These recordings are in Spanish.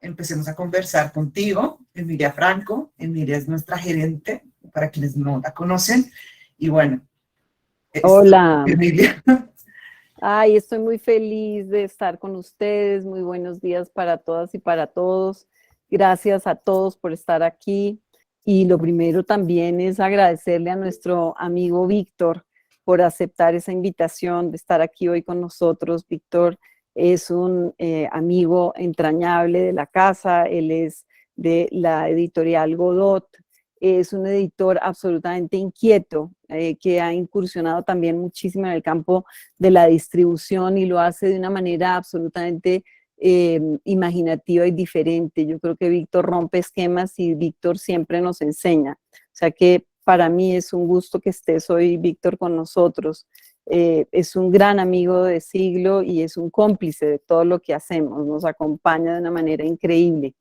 empecemos a conversar contigo, Emilia Franco. Emilia es nuestra gerente, para quienes no la conocen. Y bueno, Hola. Emilia. Ay, estoy muy feliz de estar con ustedes. Muy buenos días para todas y para todos. Gracias a todos por estar aquí. Y lo primero también es agradecerle a nuestro amigo Víctor por aceptar esa invitación de estar aquí hoy con nosotros. Víctor es un amigo entrañable de la casa. Él es de la editorial Godot. Es un editor absolutamente inquieto, que ha incursionado también muchísimo en el campo de la distribución y lo hace de una manera absolutamente imaginativa y diferente. Yo creo que Víctor rompe esquemas y Víctor siempre nos enseña. O sea que para mí es un gusto que estés hoy, Víctor, con nosotros. Es un gran amigo de Siglo y es un cómplice de todo lo que hacemos. Nos acompaña de una manera increíble.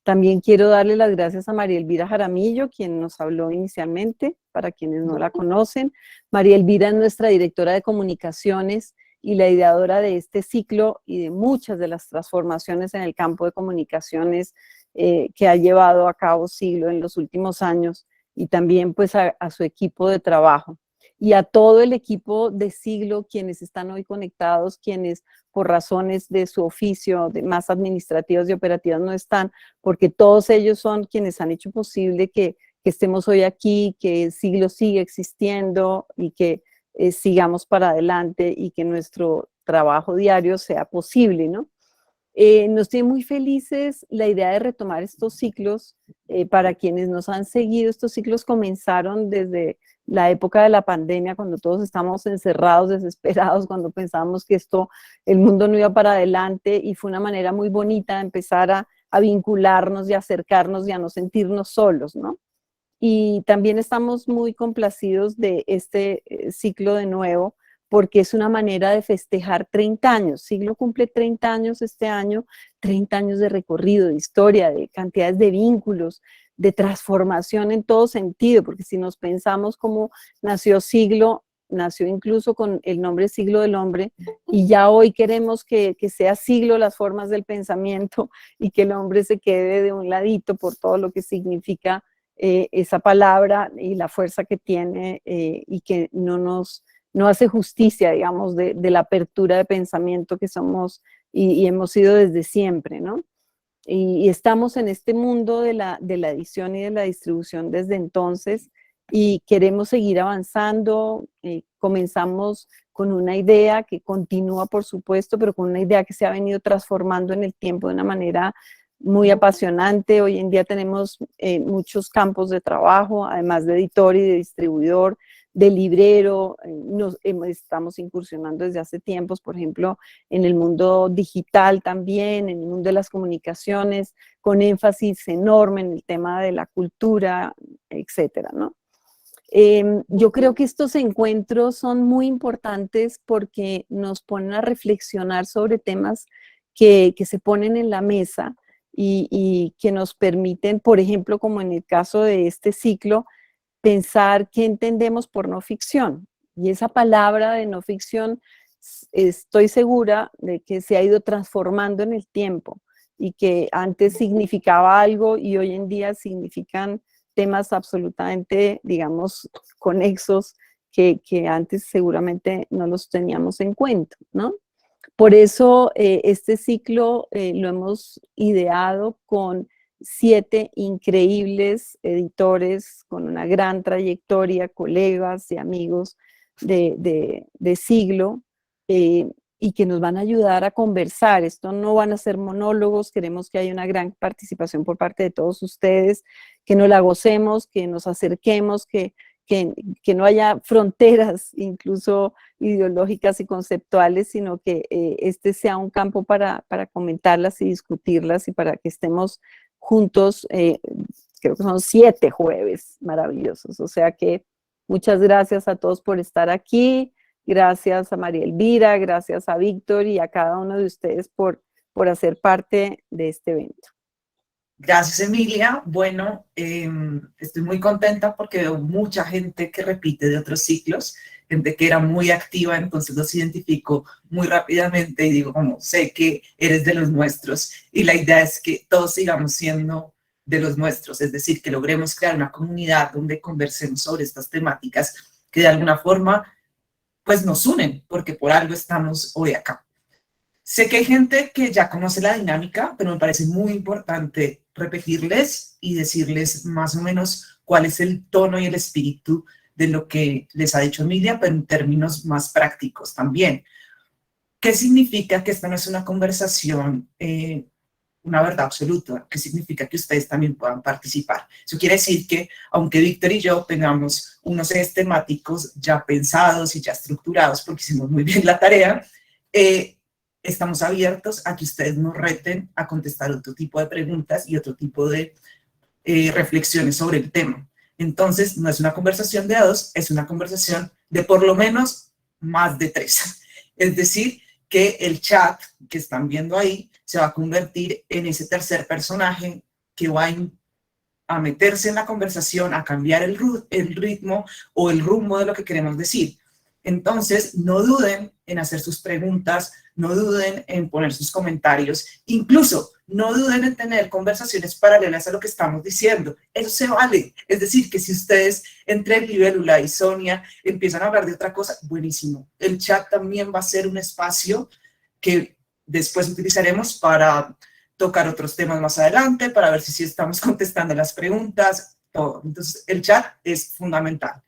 También quiero darle las gracias a María Elvira Jaramillo, quien nos habló inicialmente, para quienes no la conocen. María Elvira es nuestra directora de comunicaciones y la ideadora de este ciclo y de muchas de las transformaciones en el campo de comunicaciones que ha llevado a cabo Siglo en los últimos años, y también pues a su equipo de trabajo. Y a todo el equipo de Siglo, quienes están hoy conectados, quienes por razones de su oficio, de más administrativas y operativas no están, porque todos ellos son quienes han hecho posible que estemos hoy aquí, que Siglo siga existiendo y que sigamos para adelante y que nuestro trabajo diario sea posible, ¿no? Nos tiene muy felices la idea de retomar estos ciclos. Para quienes nos han seguido, estos ciclos comenzaron desde la época de la pandemia, cuando todos estábamos encerrados, desesperados, cuando pensábamos que el mundo no iba para adelante, y fue una manera muy bonita de empezar a vincularnos y acercarnos y a no sentirnos solos, ¿no? Y también estamos muy complacidos de este ciclo de nuevo, porque es una manera de festejar 30 años. Siglo cumple 30 años este año, 30 años de recorrido, de historia, de cantidades de vínculos, de transformación en todo sentido, porque si nos pensamos cómo nació Siglo, nació incluso con el nombre Siglo del Hombre, y ya hoy queremos que sea siglo las formas del pensamiento y que el hombre se quede de un ladito por todo lo que significa esa palabra y la fuerza que tiene, y que no hace justicia, digamos, de la apertura de pensamiento que somos y hemos sido desde siempre, ¿no? Y estamos en este mundo de la edición y de la distribución desde entonces, y queremos seguir avanzando. Comenzamos con una idea que continúa, por supuesto, pero con una idea que se ha venido transformando en el tiempo de una manera muy apasionante. Hoy en día tenemos muchos campos de trabajo, además de editor y de distribuidor, de librero. Estamos incursionando desde hace tiempos, por ejemplo, en el mundo digital también, en el mundo de las comunicaciones, con énfasis enorme en el tema de la cultura, etcétera, ¿no? Yo creo que estos encuentros son muy importantes porque nos ponen a reflexionar sobre temas que se ponen en la mesa y que nos permiten, por ejemplo, como en el caso de este ciclo, pensar qué entendemos por no ficción. Y esa palabra de no ficción, estoy segura de que se ha ido transformando en el tiempo, y que antes significaba algo y hoy en día significan temas absolutamente, digamos, conexos, que antes seguramente no los teníamos en cuenta, ¿no? Por eso este ciclo lo hemos ideado con 7 increíbles editores con una gran trayectoria, colegas y amigos de Siglo, y que nos van a ayudar a conversar. Esto no van a ser monólogos, queremos que haya una gran participación por parte de todos ustedes, que nos la gocemos, que nos acerquemos, que no haya fronteras, incluso ideológicas y conceptuales, sino que este sea un campo para comentarlas y discutirlas, y para que estemos juntos. Creo que son 7 jueves maravillosos. O sea que muchas gracias a todos por estar aquí. Gracias a María Elvira, gracias a Víctor y a cada uno de ustedes por hacer parte de este evento. Gracias, Emilia. Bueno, estoy muy contenta porque veo mucha gente que repite de otros ciclos. gente que era muy activa, entonces los identifico muy rápidamente y digo, como sé que eres de los nuestros. Y la idea es que todos sigamos siendo de los nuestros, es decir, que logremos crear una comunidad donde conversemos sobre estas temáticas que de alguna forma pues nos unen, porque por algo estamos hoy acá. Sé que hay gente que ya conoce la dinámica, pero me parece muy importante repetirles y decirles más o menos cuál es el tono y el espíritu de lo que les ha dicho Emilia, pero en términos más prácticos también. ¿Qué significa que esta no es una conversación, una verdad absoluta? ¿Qué significa que ustedes también puedan participar? Eso quiere decir que, aunque Víctor y yo tengamos unos ejes temáticos ya pensados y ya estructurados, porque hicimos muy bien la tarea, estamos abiertos a que ustedes nos reten a contestar otro tipo de preguntas y otro tipo de reflexiones sobre el tema. Entonces, no es una conversación de a dos, es una conversación de por lo menos más de 3. Es decir, que el chat que están viendo ahí se va a convertir en ese tercer personaje que va a meterse en la conversación, a cambiar el ritmo o el rumbo de lo que queremos decir. Entonces, no duden en hacer sus preguntas, no duden en poner sus comentarios, incluso no duden en tener conversaciones paralelas a lo que estamos diciendo. Eso se vale. Es decir, que si ustedes entre Libélula y Sonia empiezan a hablar de otra cosa, buenísimo. El chat también va a ser un espacio que después utilizaremos para tocar otros temas más adelante, para ver si estamos contestando las preguntas, todo. Entonces, el chat es fundamental.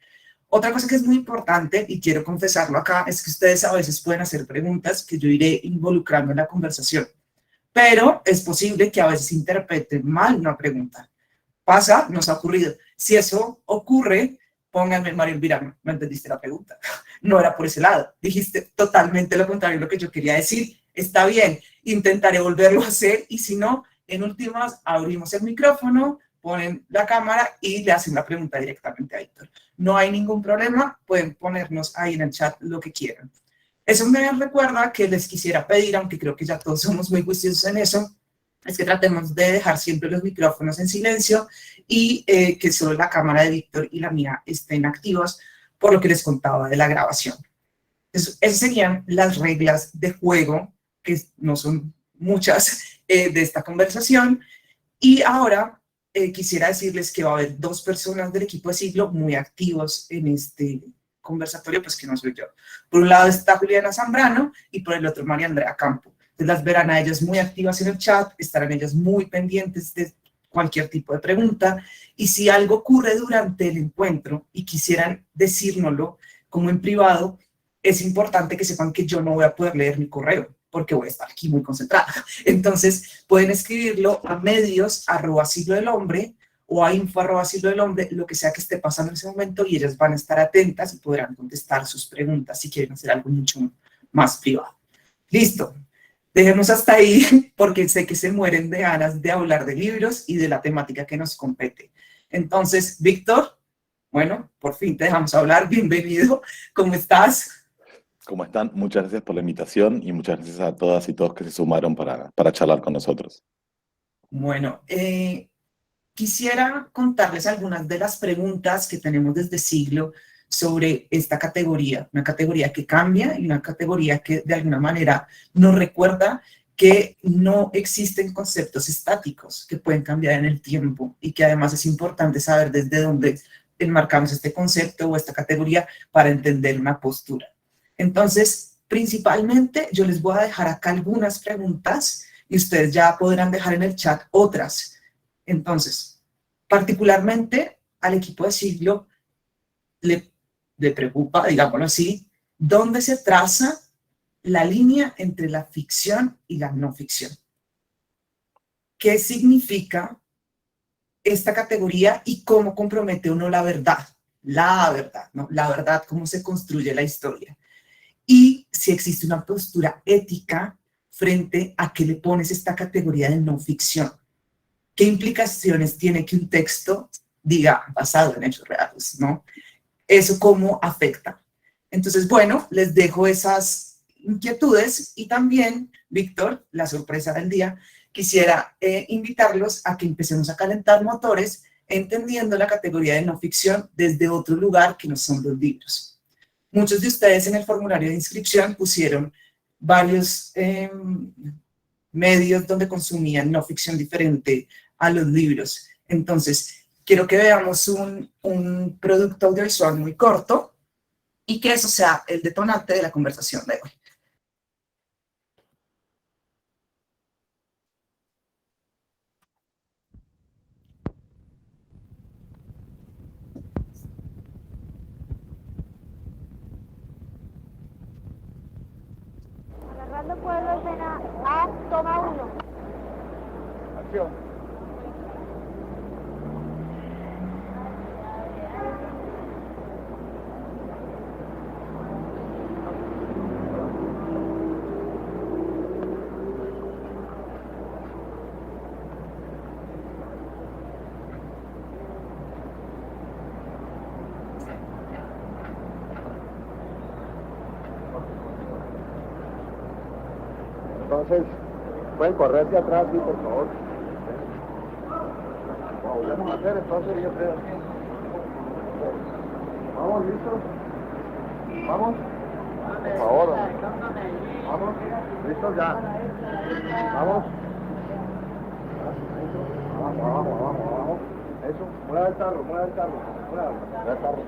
Otra cosa que es muy importante, y quiero confesarlo acá, es que ustedes a veces pueden hacer preguntas que yo iré involucrando en la conversación, pero es posible que a veces interpreten mal una pregunta. Pasa, nos ha ocurrido. Si eso ocurre, pónganme, Mario Elvira, no entendiste la pregunta. No era por ese lado. Dijiste totalmente lo contrario de lo que yo quería decir. Está bien, intentaré volverlo a hacer y si no, en últimas, abrimos el micrófono, ponen la cámara y le hacen la pregunta directamente a Héctor. No hay ningún problema, pueden ponernos ahí en el chat lo que quieran. Eso me recuerda que les quisiera pedir, aunque creo que ya todos somos muy juiciosos en eso, es que tratemos de dejar siempre los micrófonos en silencio y que solo la cámara de Víctor y la mía estén activas, por lo que les contaba de la grabación. Esas serían las reglas de juego, que no son muchas, de esta conversación. Y ahora quisiera decirles que va a haber 2 personas del equipo de Siglo muy activos en este conversatorio, pues que no soy yo. Por un lado está Juliana Zambrano y por el otro María Andrea Campo. Entonces las verán a ellas muy activas en el chat, estarán ellas muy pendientes de cualquier tipo de pregunta. Y si algo ocurre durante el encuentro y quisieran decírnoslo como en privado, es importante que sepan que yo no voy a poder leer mi correo, porque voy a estar aquí muy concentrada. Entonces, pueden escribirlo a medios@siglodelhombre o a info@siglodelhombre, lo que sea que esté pasando en ese momento, y ellas van a estar atentas y podrán contestar sus preguntas si quieren hacer algo mucho más privado. Listo. Dejemos hasta ahí, porque sé que se mueren de ganas de hablar de libros y de la temática que nos compete. Entonces, Víctor, bueno, por fin te dejamos hablar. Bienvenido. ¿Cómo estás? ¿Cómo están? Muchas gracias por la invitación y muchas gracias a todas y todos que se sumaron para charlar con nosotros. Bueno, quisiera contarles algunas de las preguntas que tenemos desde Siglo sobre esta categoría, una categoría que cambia y una categoría que de alguna manera nos recuerda que no existen conceptos estáticos que pueden cambiar en el tiempo y que además es importante saber desde dónde enmarcamos este concepto o esta categoría para entender una postura. Entonces, principalmente yo les voy a dejar acá algunas preguntas y ustedes ya podrán dejar en el chat otras. Entonces, particularmente al equipo de Siglo le preocupa, digámoslo así, dónde se traza la línea entre la ficción y la no ficción. ¿Qué significa esta categoría y cómo compromete uno la verdad? La verdad, ¿no? La verdad, cómo se construye la historia. Y si existe una postura ética frente a que le pones esta categoría de no ficción. ¿Qué implicaciones tiene que un texto diga basado en hechos reales, ¿no? Eso cómo afecta. Entonces, bueno, les dejo esas inquietudes y también, Víctor, la sorpresa del día, quisiera invitarlos a que empecemos a calentar motores entendiendo la categoría de no ficción desde otro lugar que no son los libros. Muchos de ustedes en el formulario de inscripción pusieron varios medios donde consumían no ficción diferente a los libros. Entonces, quiero que veamos un producto audiovisual muy corto y que eso sea el detonante de la conversación de hoy. Agarrando Pueblo, escena A, toma 1. Acción. Entonces, pueden correr hacia atrás, sí, por favor. Lo volvemos a hacer, entonces yo creo. Vamos, listos. Vamos. Por favor. Vamos. Listos ya. Vamos. Vamos. Eso. Mueva el carro.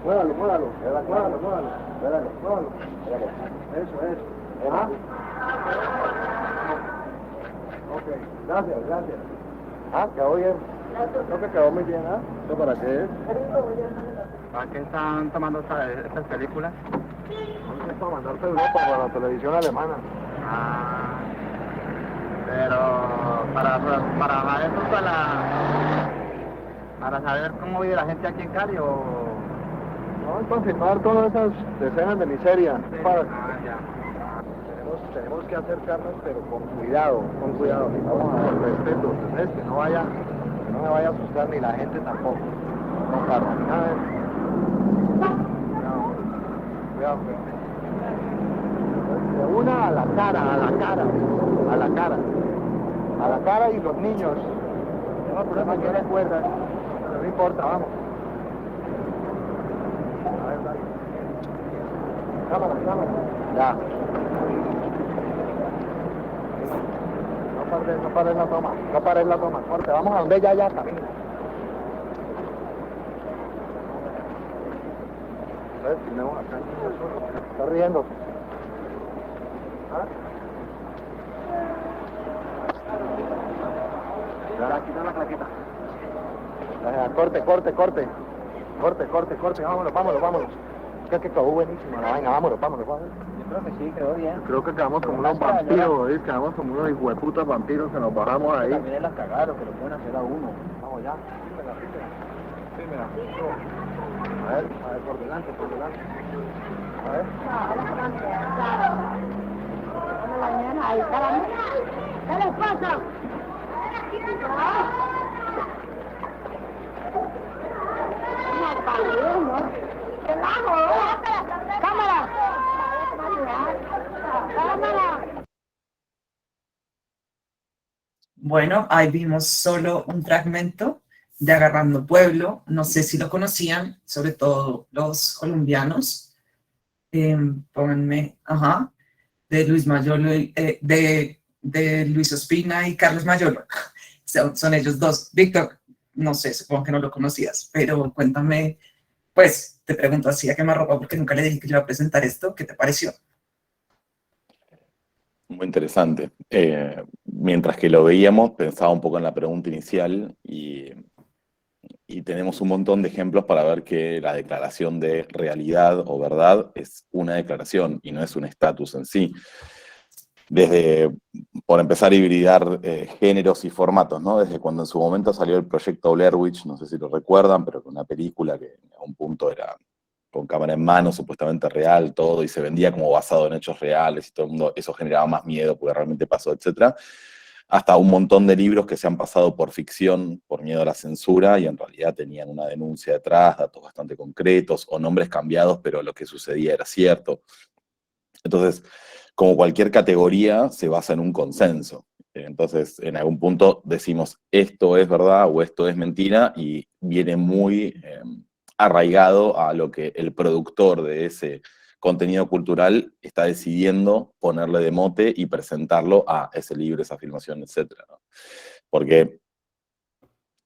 Muévalo. Eso. Ajá. Ok, gracias. Ah, quedó bien. Creo que quedó muy bien, ¿ah? ¿Esto para qué es? ¿Para qué están tomando estas películas? Es para mandarse a Europa, para la televisión alemana. Ah, pero para eso, para saber cómo vive la gente aquí en Cali o... No, es para filmar todas esas escenas de miseria. Ya. Tenemos que acercarnos, pero con cuidado. Vamos a ver, respeto, ¿entendés? Que no me vaya a asustar ni la gente tampoco. Con calma, Cuidado. De una a la cara y los niños. No, pero no tienen cuerdas, pero no importa, vamos. A ver, dale. Cámara. Ya. No pares la toma. Corte, vamos a donde ya, camina. ¿Ves? Tenemos acá el niño solo. Está riéndose. ¿Ah? Ya, quita la plaquita. Corte. Vámonos. Es que quedó buenísimo la vaina. Vámonos. Yo creo que sí, quedó bien. Creo que quedamos como unos vampiros, ¿ves? Quedamos como unos hijueputas vampiros que nos bajamos ahí. También las cagaron, que lo pueden hacer a uno. Vamos ya, fírmela. A ver, por delante. A ver. Ahí, caramba. ¿Qué les pasa? ¡Cámara! Bueno, ahí vimos solo un fragmento de Agarrando Pueblo. No sé si lo conocían, sobre todo los colombianos. Pónganme, de Luis Mayolo, de Luis Ospina y Carlos Mayolo. Son ellos dos. Víctor, no sé, supongo que no lo conocías, pero cuéntame, pues te pregunto así a quemarropa porque nunca le dije que yo iba a presentar esto. ¿Qué te pareció? Muy interesante. Mientras que lo veíamos, pensaba un poco en la pregunta inicial y tenemos un montón de ejemplos para ver que la declaración de realidad o verdad es una declaración y no es un estatus en sí. Desde, por empezar a hibridar géneros y formatos, ¿no? Desde cuando en su momento salió el proyecto Blair Witch, no sé si lo recuerdan, pero con una película que a un punto era con cámara en mano, supuestamente real, todo, y se vendía como basado en hechos reales, y todo el mundo, eso generaba más miedo porque realmente pasó, etc. Hasta un montón de libros que se han pasado por ficción, por miedo a la censura, y en realidad tenían una denuncia detrás, datos bastante concretos, o nombres cambiados, pero lo que sucedía era cierto. Entonces, como cualquier categoría, se basa en un consenso. Entonces, en algún punto decimos, esto es verdad o esto es mentira, y viene muy arraigado a lo que el productor de ese contenido cultural está decidiendo ponerle de mote y presentarlo a ese libro, esa filmación, etc., ¿no? Porque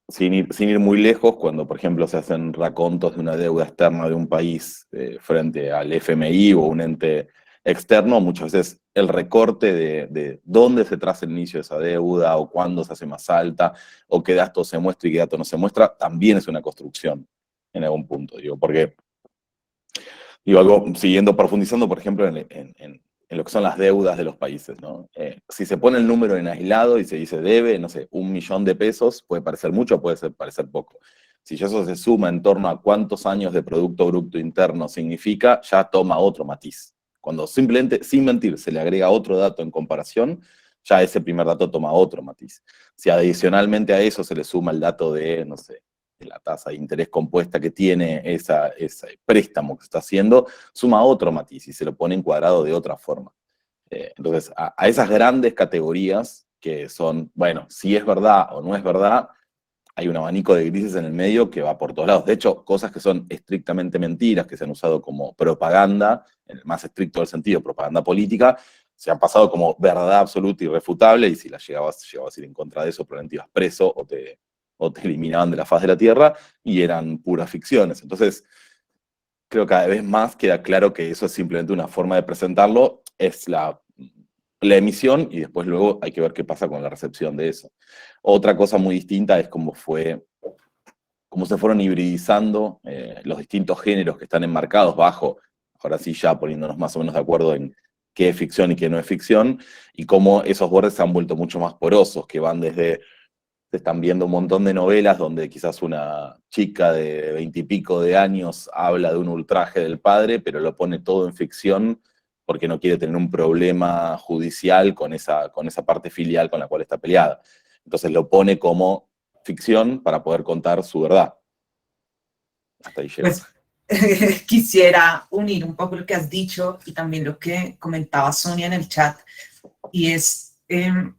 sin ir muy lejos, cuando por ejemplo se hacen racontos de una deuda externa de un país frente al FMI o un ente externo, muchas veces el recorte de dónde se traza el inicio de esa deuda, o cuándo se hace más alta, o qué dato se muestra y qué dato no se muestra, también es una construcción en algún punto, digo, porque, digo, algo, siguiendo, profundizando, por ejemplo, en lo que son las deudas de los países, ¿no? Si se pone el número en aislado y se dice debe, no sé, 1 millón de pesos, puede parecer mucho, puede parecer poco. Si eso se suma en torno a cuántos años de Producto Bruto Interno significa, ya toma otro matiz. Cuando simplemente, sin mentir, se le agrega otro dato en comparación, ya ese primer dato toma otro matiz. Si adicionalmente a eso se le suma el dato de, no sé, de la tasa de interés compuesta que tiene ese préstamo que está haciendo, suma otro matiz y se lo pone encuadrado de otra forma. Entonces, a esas grandes categorías que son, bueno, si es verdad o no es verdad, hay un abanico de grises en el medio que va por todos lados. De hecho, cosas que son estrictamente mentiras, que se han usado como propaganda, en el más estricto del sentido, propaganda política, se han pasado como verdad absoluta y irrefutable, y si llegabas a ir en contra de eso, probablemente ibas preso o te eliminaban de la faz de la tierra, y eran puras ficciones. Entonces, creo que cada vez más queda claro que eso es simplemente una forma de presentarlo, es la emisión, y después luego hay que ver qué pasa con la recepción de eso. Otra cosa muy distinta es cómo se fueron hibridizando los distintos géneros que están enmarcados bajo, ahora sí ya poniéndonos más o menos de acuerdo en qué es ficción y qué no es ficción, y cómo esos bordes se han vuelto mucho más porosos, que van desde, se están viendo un montón de novelas donde quizás una chica de 20 y pico de años habla de un ultraje del padre, pero lo pone todo en ficción porque no quiere tener un problema judicial con esa parte filial con la cual está peleada. Entonces lo pone como ficción para poder contar su verdad. Hasta ahí llego. Pues quisiera unir un poco lo que has dicho y también lo que comentaba Sonia en el chat, y es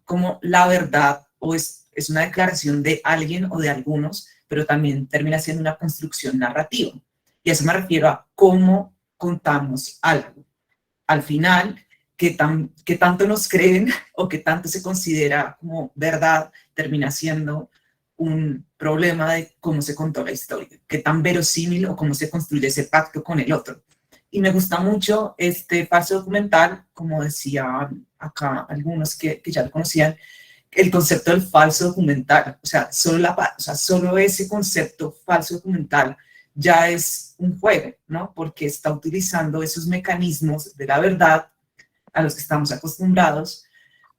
como la verdad o es una declaración de alguien o de algunos, pero también termina siendo una construcción narrativa. Y a eso me refiero a cómo contamos algo. Al final, qué tanto nos creen o qué tanto se considera como verdad, termina siendo un problema de cómo se contó la historia, qué tan verosímil o cómo se construye ese pacto con el otro. Y me gusta mucho este falso documental, como decían acá algunos que ya lo conocían, el concepto del falso documental. O sea, solo ese concepto falso documental ya es un juego, ¿no? Porque está utilizando esos mecanismos de la verdad a los que estamos acostumbrados,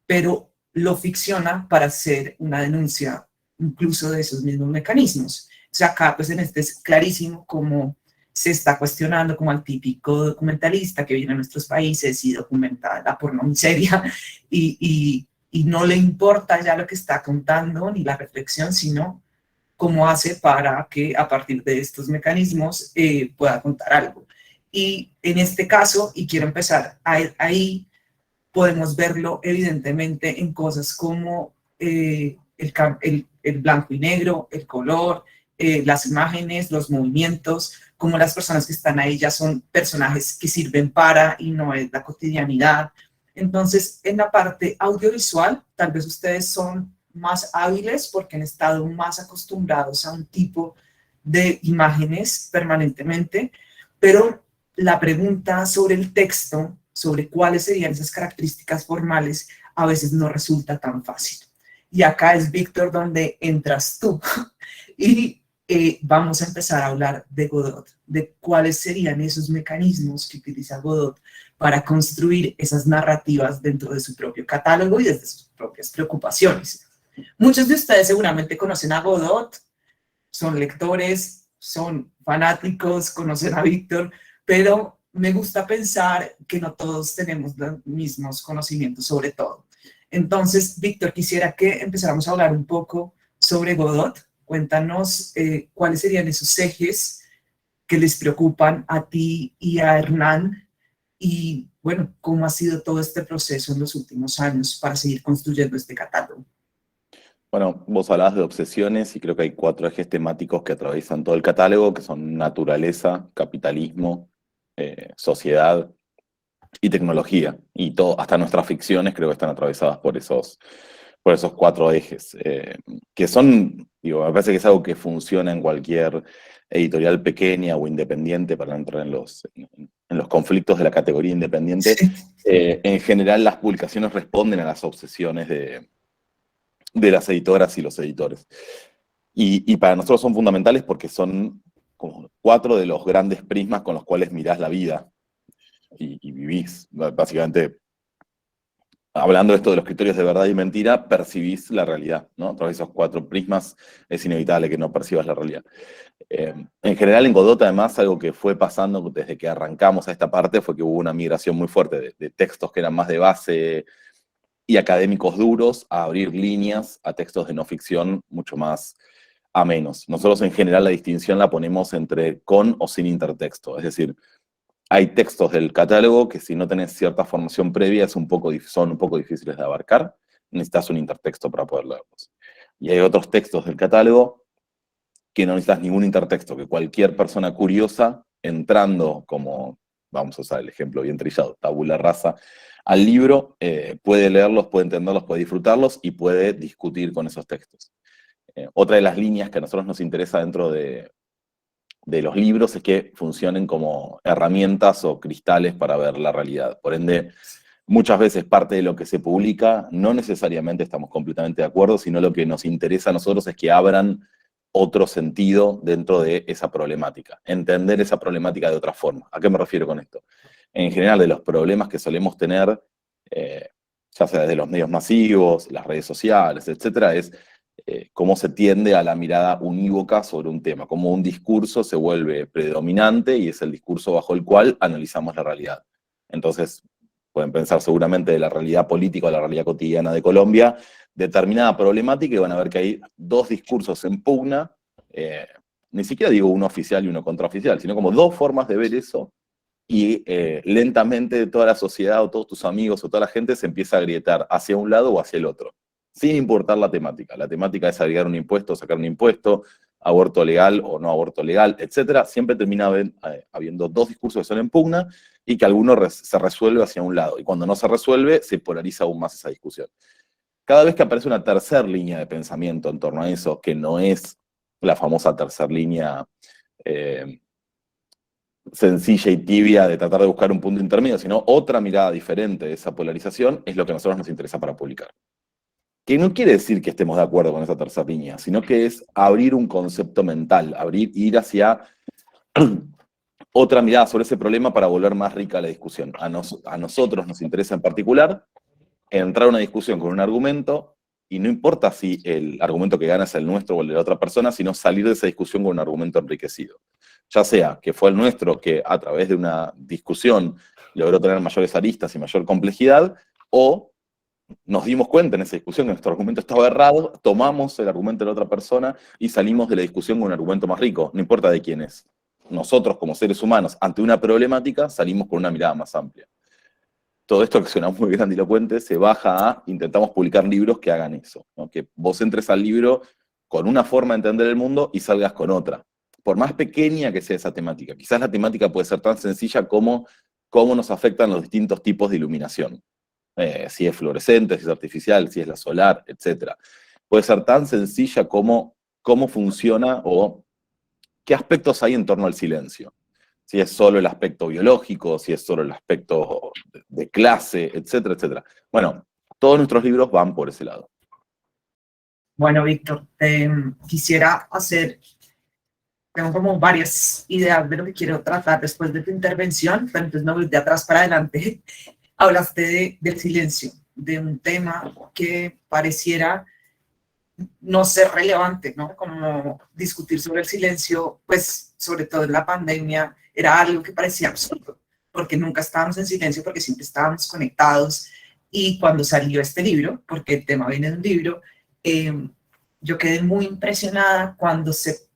pero lo ficciona para hacer una denuncia incluso de esos mismos mecanismos. O sea, acá pues en este es clarísimo cómo se está cuestionando como al típico documentalista que viene a nuestros países y documenta la pornomiseria y no le importa ya lo que está contando ni la reflexión, sino cómo hace para que a partir de estos mecanismos pueda contar algo. Y en este caso, y quiero empezar ahí, podemos verlo evidentemente en cosas como el blanco y negro, el color, las imágenes, los movimientos, como las personas que están ahí ya son personajes que sirven para y no es la cotidianidad. Entonces, en la parte audiovisual, tal vez ustedes son más hábiles porque han estado más acostumbrados a un tipo de imágenes permanentemente, pero la pregunta sobre el texto, sobre cuáles serían esas características formales, a veces no resulta tan fácil. Y acá es, Víctor, donde entras tú. Y vamos a empezar a hablar de Godot, de cuáles serían esos mecanismos que utiliza Godot para construir esas narrativas dentro de su propio catálogo y desde sus propias preocupaciones. Muchos de ustedes seguramente conocen a Godot, son lectores, son fanáticos, conocen a Víctor, pero me gusta pensar que no todos tenemos los mismos conocimientos sobre todo. Entonces, Víctor, quisiera que empezáramos a hablar un poco sobre Godot. Cuéntanos cuáles serían esos ejes que les preocupan a ti y a Hernán y, bueno, cómo ha sido todo este proceso en los últimos años para seguir construyendo este catálogo. Bueno, vos hablabas de obsesiones y creo que hay 4 ejes temáticos que atraviesan todo el catálogo, que son naturaleza, capitalismo, sociedad y tecnología. Y todo, hasta nuestras ficciones creo que están atravesadas por esos 4 ejes, que son, digo, me parece que es algo que funciona en cualquier editorial pequeña o independiente, para no entrar en los conflictos de la categoría independiente. Sí. En general, las publicaciones responden a las obsesiones de las editoras y los editores. Y para nosotros son fundamentales porque son como 4 de los grandes prismas con los cuales mirás la vida y vivís. Básicamente, hablando de esto de los criterios de verdad y mentira, percibís la realidad, ¿no? A través de esos 4 prismas es inevitable que no percibas la realidad. En general, en Godot, además, algo que fue pasando desde que arrancamos a esta parte fue que hubo una migración muy fuerte de textos que eran más de base y académicos duros a abrir líneas a textos de no ficción mucho más amenos. Nosotros, en general, la distinción la ponemos entre con o sin intertexto, es decir, hay textos del catálogo que si no tenés cierta formación previa son un poco difíciles de abarcar, necesitas un intertexto para poder leerlos. Y hay otros textos del catálogo que no necesitas ningún intertexto, que cualquier persona curiosa, entrando como, vamos a usar el ejemplo bien trillado, tabula rasa, al libro, puede leerlos, puede entenderlos, puede disfrutarlos y puede discutir con esos textos. Otra de las líneas que a nosotros nos interesa dentro de los libros es que funcionen como herramientas o cristales para ver la realidad. Por ende, muchas veces parte de lo que se publica no necesariamente estamos completamente de acuerdo, sino lo que nos interesa a nosotros es que abran otro sentido dentro de esa problemática, entender esa problemática de otra forma. ¿A qué me refiero con esto? En general, de los problemas que solemos tener, ya sea desde los medios masivos, las redes sociales, etcétera, es cómo se tiende a la mirada unívoca sobre un tema, cómo un discurso se vuelve predominante y es el discurso bajo el cual analizamos la realidad. Entonces, pueden pensar seguramente de la realidad política o la realidad cotidiana de Colombia, determinada problemática, y van a ver que hay 2 discursos en pugna, ni siquiera digo uno oficial y uno contraoficial, sino como 2 formas de ver eso, y lentamente toda la sociedad o todos tus amigos o toda la gente se empieza a agrietar hacia un lado o hacia el otro, sin importar la temática. La temática es agregar un impuesto o sacar un impuesto, aborto legal o no aborto legal, etc. Siempre termina habiendo 2 discursos que son en pugna y que alguno se resuelve hacia un lado. Y cuando no se resuelve, se polariza aún más esa discusión. Cada vez que aparece una tercera línea de pensamiento en torno a eso, que no es la famosa tercera línea sencilla y tibia de tratar de buscar un punto intermedio, sino otra mirada diferente de esa polarización, es lo que a nosotros nos interesa para publicar. Que no quiere decir que estemos de acuerdo con esa tercera línea, sino que es abrir un concepto mental, ir hacia otra mirada sobre ese problema para volver más rica la discusión. A nosotros nos interesa en particular entrar a una discusión con un argumento, y no importa si el argumento que gana es el nuestro o el de la otra persona, sino salir de esa discusión con un argumento enriquecido. Ya sea que fue el nuestro que a través de una discusión logró tener mayores aristas y mayor complejidad, o nos dimos cuenta en esa discusión que nuestro argumento estaba errado, tomamos el argumento de la otra persona y salimos de la discusión con un argumento más rico, no importa de quién es. Nosotros, como seres humanos, ante una problemática, salimos con una mirada más amplia. Todo esto, que suena muy grandilocuente, se baja a intentamos publicar libros que hagan eso, ¿no? Que vos entres al libro con una forma de entender el mundo y salgas con otra. Por más pequeña que sea esa temática. Quizás la temática puede ser tan sencilla como cómo nos afectan los distintos tipos de iluminación. Si es fluorescente, si es artificial, si es la solar, etc. Puede ser tan sencilla como cómo funciona o qué aspectos hay en torno al silencio. Si es solo el aspecto biológico, si es solo el aspecto de clase, etcétera, etcétera. Bueno, todos nuestros libros van por ese lado. Bueno, Víctor, quisiera tengo como varias ideas de lo que quiero tratar después de tu intervención, pero entonces me voy de atrás para adelante. Hablaste del silencio, de un tema que pareciera no ser relevante, ¿no? Como discutir sobre el silencio, pues sobre todo en la pandemia, era algo que parecía absurdo, porque nunca estábamos en silencio, porque siempre estábamos conectados. Y cuando salió este libro, porque el tema viene de un libro, yo quedé muy impresionada cuando se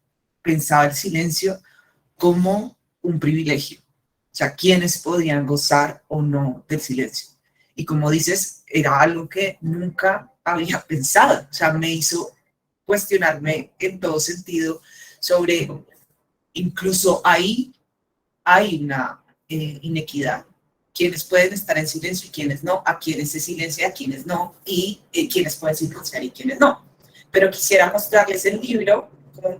pensaba el silencio como un privilegio. O sea, quiénes podían gozar o no del silencio. Y como dices, era algo que nunca había pensado. O sea, me hizo cuestionarme en todo sentido sobre, incluso ahí hay una inequidad, quienes pueden estar en silencio y quienes no, a quienes se silencia, a quienes no, y quienes pueden silenciar y quienes no. Pero quisiera mostrarles el libro, como,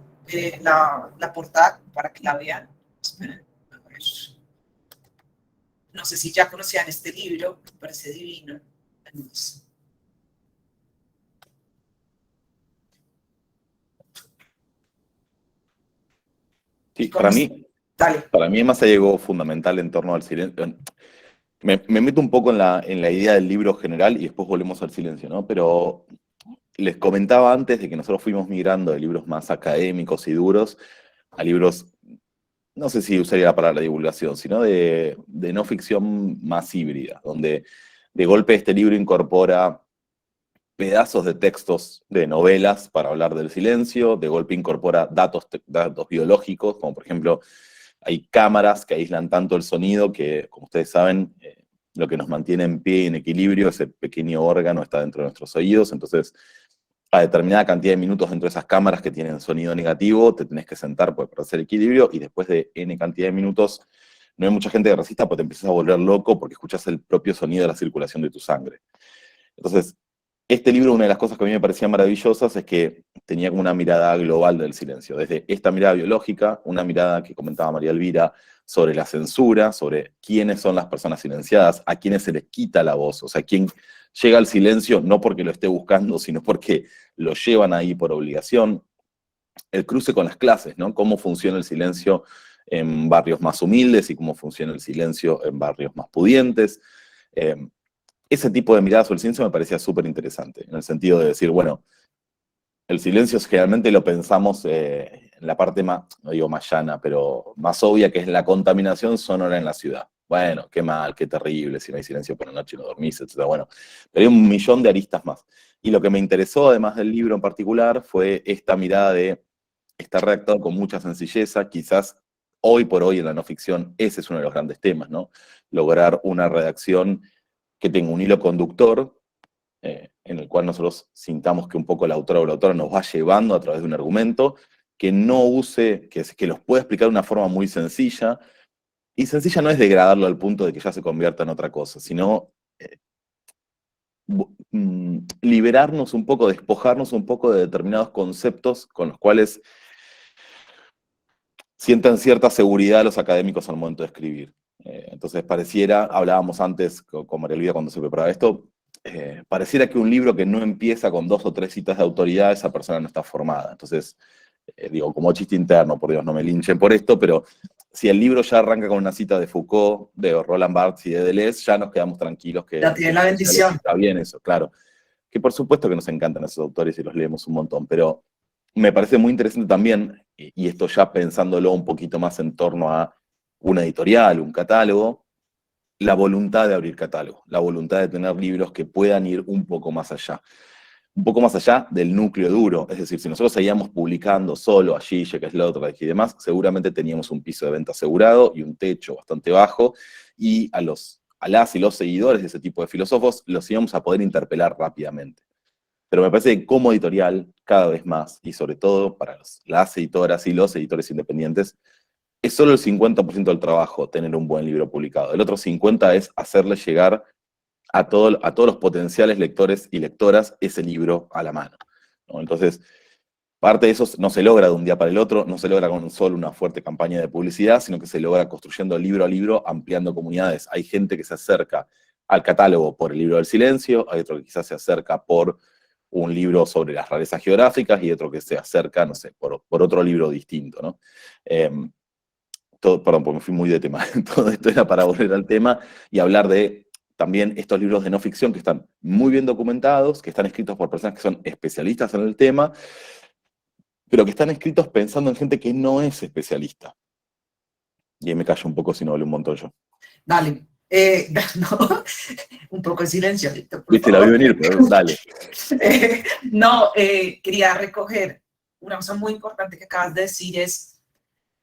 la portada, para que la vean. Esperen, a ver. No sé si ya conocían este libro, me parece divino. Sí, para mí es más algo fundamental en torno al silencio. Me meto un poco en la idea del libro general y después volvemos al silencio, ¿no? Pero les comentaba antes de que nosotros fuimos migrando de libros más académicos y duros a libros, no sé si usaría la palabra divulgación, sino de no ficción más híbrida, donde de golpe este libro incorpora pedazos de textos de novelas para hablar del silencio, de golpe incorpora datos biológicos, como por ejemplo, hay cámaras que aíslan tanto el sonido que, como ustedes saben, lo que nos mantiene en pie y en equilibrio, ese pequeño órgano está dentro de nuestros oídos, entonces a determinada cantidad de minutos dentro de esas cámaras que tienen sonido negativo, te tenés que sentar para hacer equilibrio, y después de N cantidad de minutos, no hay mucha gente que resista porque te empiezas a volver loco porque escuchas el propio sonido de la circulación de tu sangre. Entonces, este libro, una de las cosas que a mí me parecían maravillosas es que tenía como una mirada global del silencio, desde esta mirada biológica, una mirada que comentaba María Elvira sobre la censura, sobre quiénes son las personas silenciadas, a quiénes se les quita la voz, o sea, quién llega al silencio no porque lo esté buscando, sino porque lo llevan ahí por obligación. El cruce con las clases, ¿no? Cómo funciona el silencio en barrios más humildes y cómo funciona el silencio en barrios más pudientes. Ese tipo de miradas sobre el silencio me parecía súper interesante, en el sentido de decir, bueno, el silencio generalmente lo pensamos en la parte más, no digo más llana, pero más obvia, que es la contaminación sonora en la ciudad. Bueno, qué mal, qué terrible, si no hay silencio por la noche no dormís, etc. Bueno, pero hay un millón de aristas más. Y lo que me interesó, además del libro en particular, fue esta mirada de estar redactado con mucha sencilleza. Quizás hoy por hoy en la no ficción ese es uno de los grandes temas, ¿no? Lograr una redacción que tenga un hilo conductor, en el cual nosotros sintamos que un poco el autor o la autora nos va llevando a través de un argumento, que no use, que los pueda explicar de una forma muy sencilla, y sencilla no es degradarlo al punto de que ya se convierta en otra cosa, sino liberarnos un poco, despojarnos un poco de determinados conceptos con los cuales sientan cierta seguridad los académicos al momento de escribir. Entonces pareciera, hablábamos antes con María Elvira cuando se preparaba esto, pareciera que un libro que no empieza con 2 o 3 citas de autoridad, esa persona no está formada. Entonces, digo, como chiste interno, por Dios, no me linchen por esto, pero si el libro ya arranca con una cita de Foucault, de Roland Barthes y de Deleuze, ya nos quedamos tranquilos que... Ya tiene la bendición. Está bien eso, claro. Que por supuesto que nos encantan esos autores y los leemos un montón, pero me parece muy interesante también, y esto ya pensándolo un poquito más en torno a una editorial, un catálogo, la voluntad de abrir catálogo, la voluntad de tener libros que puedan ir un poco más allá del núcleo duro. Es decir, si nosotros seguíamos publicando solo a Zizek, que es la otra y demás, seguramente teníamos un piso de venta asegurado y un techo bastante bajo, y a las y los seguidores de ese tipo de filósofos los íbamos a poder interpelar rápidamente. Pero me parece que como editorial, cada vez más, y sobre todo para las editoras y los editores independientes, es solo el 50% del trabajo tener un buen libro publicado. El otro 50% es hacerle llegar a todos los potenciales lectores y lectoras ese libro a la mano, ¿no? Entonces, parte de eso no se logra de un día para el otro, no se logra con solo una fuerte campaña de publicidad, sino que se logra construyendo libro a libro, ampliando comunidades. Hay gente que se acerca al catálogo por el libro del silencio, hay otro que quizás se acerca por un libro sobre las rarezas geográficas, y otro que se acerca, no sé, por otro libro distinto, ¿no? Perdón, porque me fui muy de tema. Todo esto era para volver al tema y hablar de también estos libros de no ficción que están muy bien documentados, que están escritos por personas que son especialistas en el tema, pero que están escritos pensando en gente que no es especialista. Y ahí me callo un poco si no hablé un montón yo. Dale. No, un poco de silencio. Viste, la vi venir, pero dale. Quería recoger una cosa muy importante que acabas de decir, es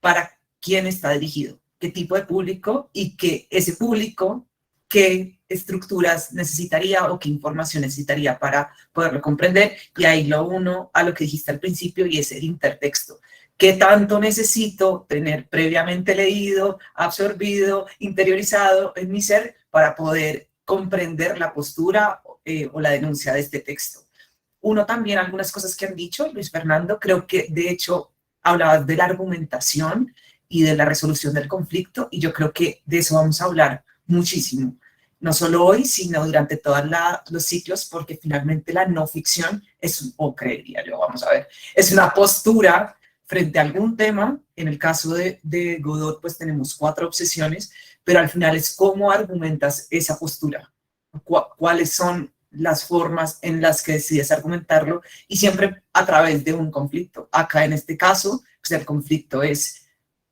para quién está dirigido, qué tipo de público, y que ese público, qué estructuras necesitaría o qué información necesitaría para poderlo comprender. Y ahí lo uno a lo que dijiste al principio, y es el intertexto, ¿Qué tanto necesito tener previamente leído, absorbido, interiorizado en mi ser para poder comprender la postura o la denuncia de este texto? Uno también, algunas cosas que han dicho, Luis Fernando, creo que de hecho hablabas de la argumentación y de la resolución del conflicto, y yo creo que de eso vamos a hablar muchísimo, no solo hoy, sino durante todos los ciclos, porque finalmente la no ficción es, o creería yo, vamos a ver, es una postura frente a algún tema. En el caso de Godot, pues tenemos 4 obsesiones, pero al final es cómo argumentas esa postura, cuáles son las formas en las que decides argumentarlo, y siempre a través de un conflicto. Acá en este caso, pues el conflicto es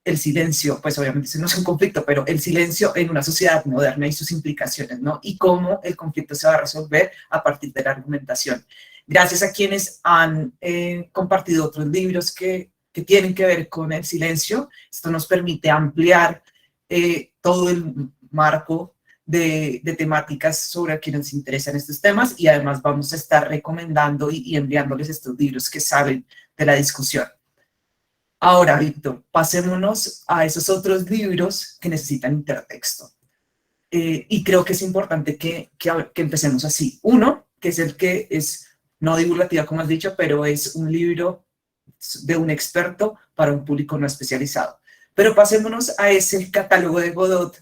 el silencio, pues obviamente ese no es un conflicto, pero el silencio en una sociedad moderna y sus implicaciones, ¿no? Y cómo el conflicto se va a resolver a partir de la argumentación. Gracias a quienes han compartido otros libros que tienen que ver con el silencio. Esto nos permite ampliar todo el marco de temáticas sobre quienes nos interesan estos temas, y además vamos a estar recomendando y enviándoles estos libros que saben de la discusión. Ahora, Víctor, pasémonos a esos otros libros que necesitan intertexto. Y creo que es importante que empecemos así. Uno, que es el que es no divulgativo, como has dicho, pero es un libro de un experto para un público no especializado. Pero pasémonos a ese catálogo de Godot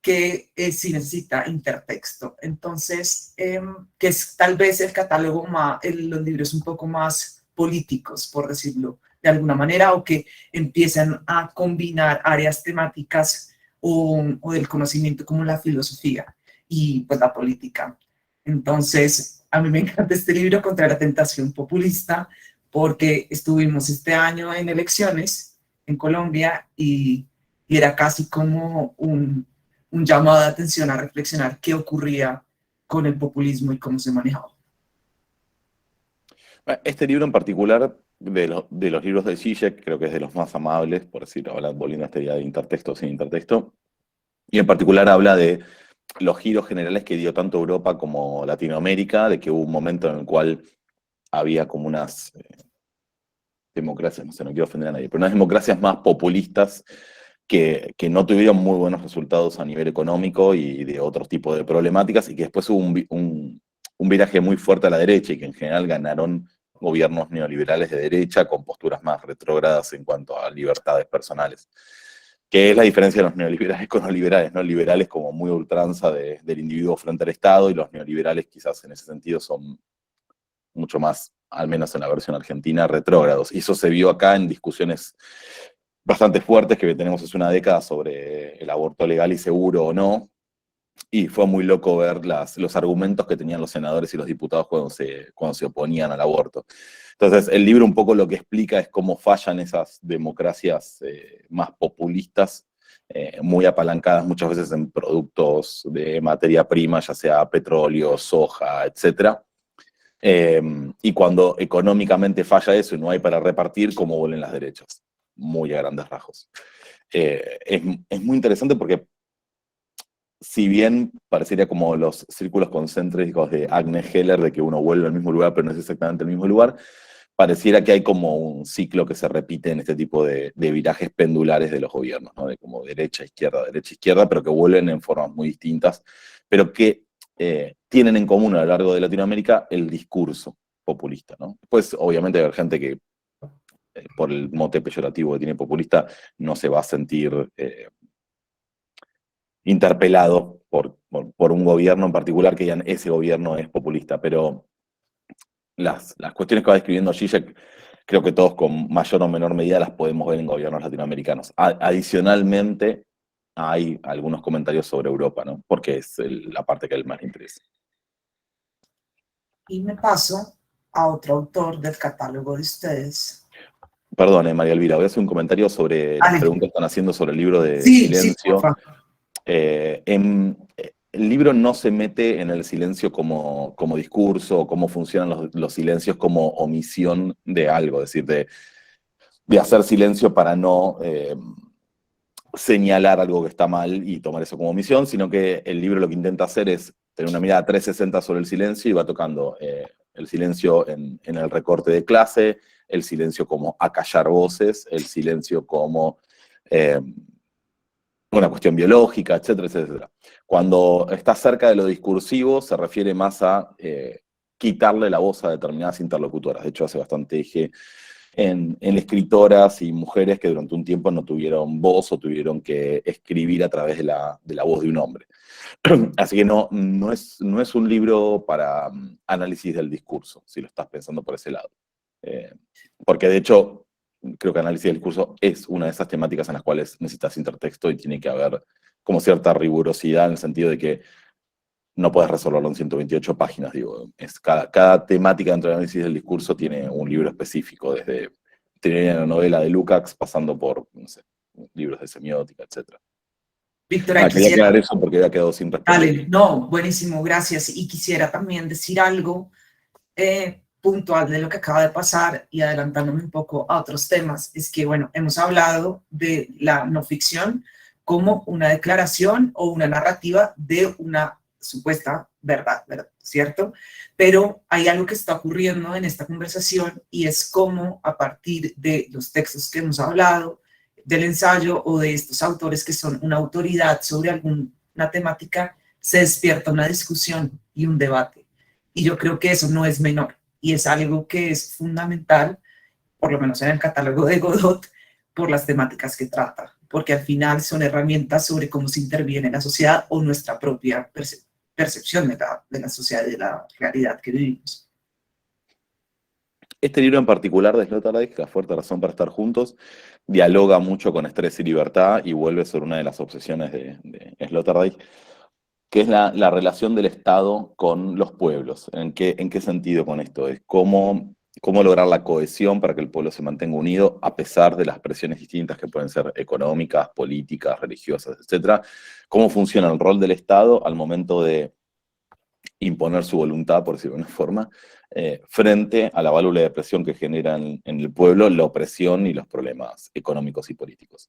que sí necesita intertexto. Entonces, que es tal vez el catálogo más, los libros un poco más políticos, por decirlo de alguna manera, o que empiezan a combinar áreas temáticas o del conocimiento como la filosofía y pues la política. Entonces, a mí me encanta este libro, Contra la tentación populista, porque estuvimos este año en elecciones en Colombia y era casi como un llamado de atención a reflexionar qué ocurría con el populismo y cómo se manejaba. Este libro en particular, de los libros de Zizek, creo que es de los más amables, por decirlo, volviendo a esta idea de intertexto sin intertexto, y en particular habla de los giros generales que dio tanto Europa como Latinoamérica, de que hubo un momento en el cual había como unas democracias, no sé, no quiero ofender a nadie, pero unas democracias más populistas que no tuvieron muy buenos resultados a nivel económico y de otros tipos de problemáticas, y que después hubo un viraje muy fuerte a la derecha, y que en general ganaron gobiernos neoliberales de derecha con posturas más retrógradas en cuanto a libertades personales. Que es la diferencia de los neoliberales con los liberales, ¿no? Liberales como muy ultranza del individuo frente al Estado, y los neoliberales quizás en ese sentido son mucho más, al menos en la versión argentina, retrógrados. Y eso se vio acá en discusiones bastante fuertes que tenemos hace una década sobre el aborto legal y seguro o no, y fue muy loco ver los argumentos que tenían los senadores y los diputados cuando se oponían al aborto. Entonces, el libro un poco lo que explica es cómo fallan esas democracias más populistas, muy apalancadas muchas veces en productos de materia prima, ya sea petróleo, soja, etc. Y cuando económicamente falla eso y no hay para repartir, cómo vuelven las derechas, muy a grandes rasgos. Es muy interesante porque, si bien parecería como los círculos concéntricos de Agnes Heller, de que uno vuelve al mismo lugar, pero no es exactamente el mismo lugar, pareciera que hay como un ciclo que se repite en este tipo de virajes pendulares de los gobiernos, ¿no? De como derecha, izquierda, pero que vuelven en formas muy distintas, pero que tienen en común a lo largo de Latinoamérica el discurso populista, ¿no? Después, obviamente, hay gente que, por el mote peyorativo que tiene populista, no se va a sentir interpelado por un gobierno en particular, que digan ese gobierno es populista, pero las cuestiones que va describiendo Zizek, creo que todos con mayor o menor medida las podemos ver en gobiernos latinoamericanos. Adicionalmente, hay algunos comentarios sobre Europa, ¿no? Porque es la parte que a él más le interesa. Y me paso a otro autor del catálogo de ustedes. Perdón, María Elvira, voy a hacer un comentario sobre las preguntas que están haciendo sobre el libro de Sí, silencio. sí, por favor. El libro no se mete en el silencio como discurso, o cómo funcionan los silencios como omisión de algo, es decir, de hacer silencio para no señalar algo que está mal y tomar eso como omisión, sino que el libro lo que intenta hacer es tener una mirada 360 sobre el silencio, y va tocando el silencio en el recorte de clase, el silencio como acallar voces, el silencio como una cuestión biológica, etcétera, etcétera. Cuando está cerca de lo discursivo, se refiere más a quitarle la voz a determinadas interlocutoras. De hecho, hace bastante eje en escritoras y mujeres que durante un tiempo no tuvieron voz o tuvieron que escribir a través de la voz de un hombre. Así que no es un libro para análisis del discurso, si lo estás pensando por ese lado. Porque de hecho, creo que análisis del discurso es una de esas temáticas en las cuales necesitas intertexto y tiene que haber como cierta rigurosidad en el sentido de que no puedes resolverlo en 128 páginas, digo. Cada temática dentro del análisis del discurso tiene un libro específico, desde teoría de la novela de Lukács, pasando por, no sé, libros de semiótica, etc. Víctor, quería aclarar eso porque había quedado sin responder. Dale, no, buenísimo, gracias. Y quisiera también decir algo puntual de lo que acaba de pasar y adelantándome un poco a otros temas. Es que, bueno, hemos hablado de la no ficción como una declaración o una narrativa de una supuesta verdad, ¿cierto? Pero hay algo que está ocurriendo en esta conversación y es cómo a partir de los textos que hemos hablado, del ensayo o de estos autores que son una autoridad sobre alguna temática, se despierta una discusión y un debate. Y yo creo que eso no es menor y es algo que es fundamental, por lo menos en el catálogo de Godot, por las temáticas que trata, porque al final son herramientas sobre cómo se interviene en la sociedad o nuestra propia percepción de la sociedad y de la realidad que vivimos. Este libro en particular de Sloterdijk, La fuerte razón para estar juntos, dialoga mucho con Estrés y Libertad y vuelve sobre una de las obsesiones de Sloterdijk, que es la relación del Estado con los pueblos. ¿En qué sentido con esto? Es cómo lograr la cohesión para que el pueblo se mantenga unido a pesar de las presiones distintas que pueden ser económicas, políticas, religiosas, etc. Cómo funciona el rol del Estado al momento de imponer su voluntad, por decirlo de una forma, frente a la válvula de presión que generan en el pueblo la opresión y los problemas económicos y políticos.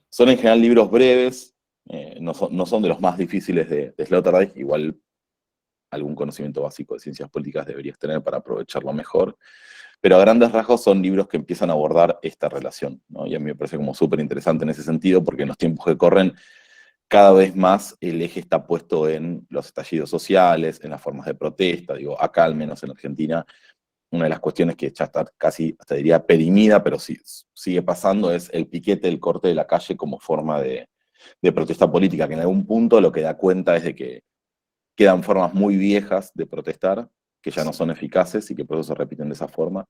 Son en general libros breves, no son de los más difíciles de Sloterdijk, igual algún conocimiento básico de ciencias políticas deberías tener para aprovecharlo mejor, pero a grandes rasgos son libros que empiezan a abordar esta relación, ¿no? Y a mí me parece como súper interesante en ese sentido, porque en los tiempos que corren, cada vez más el eje está puesto en los estallidos sociales, en las formas de protesta. Digo, acá al menos en Argentina, una de las cuestiones que ya está casi, hasta diría, perimida, pero sí, sigue pasando, es el piquete, el corte de la calle como forma de protesta política, que en algún punto lo que da cuenta es de que quedan formas muy viejas de protestar, que ya no son eficaces y que por eso se repiten de esa forma,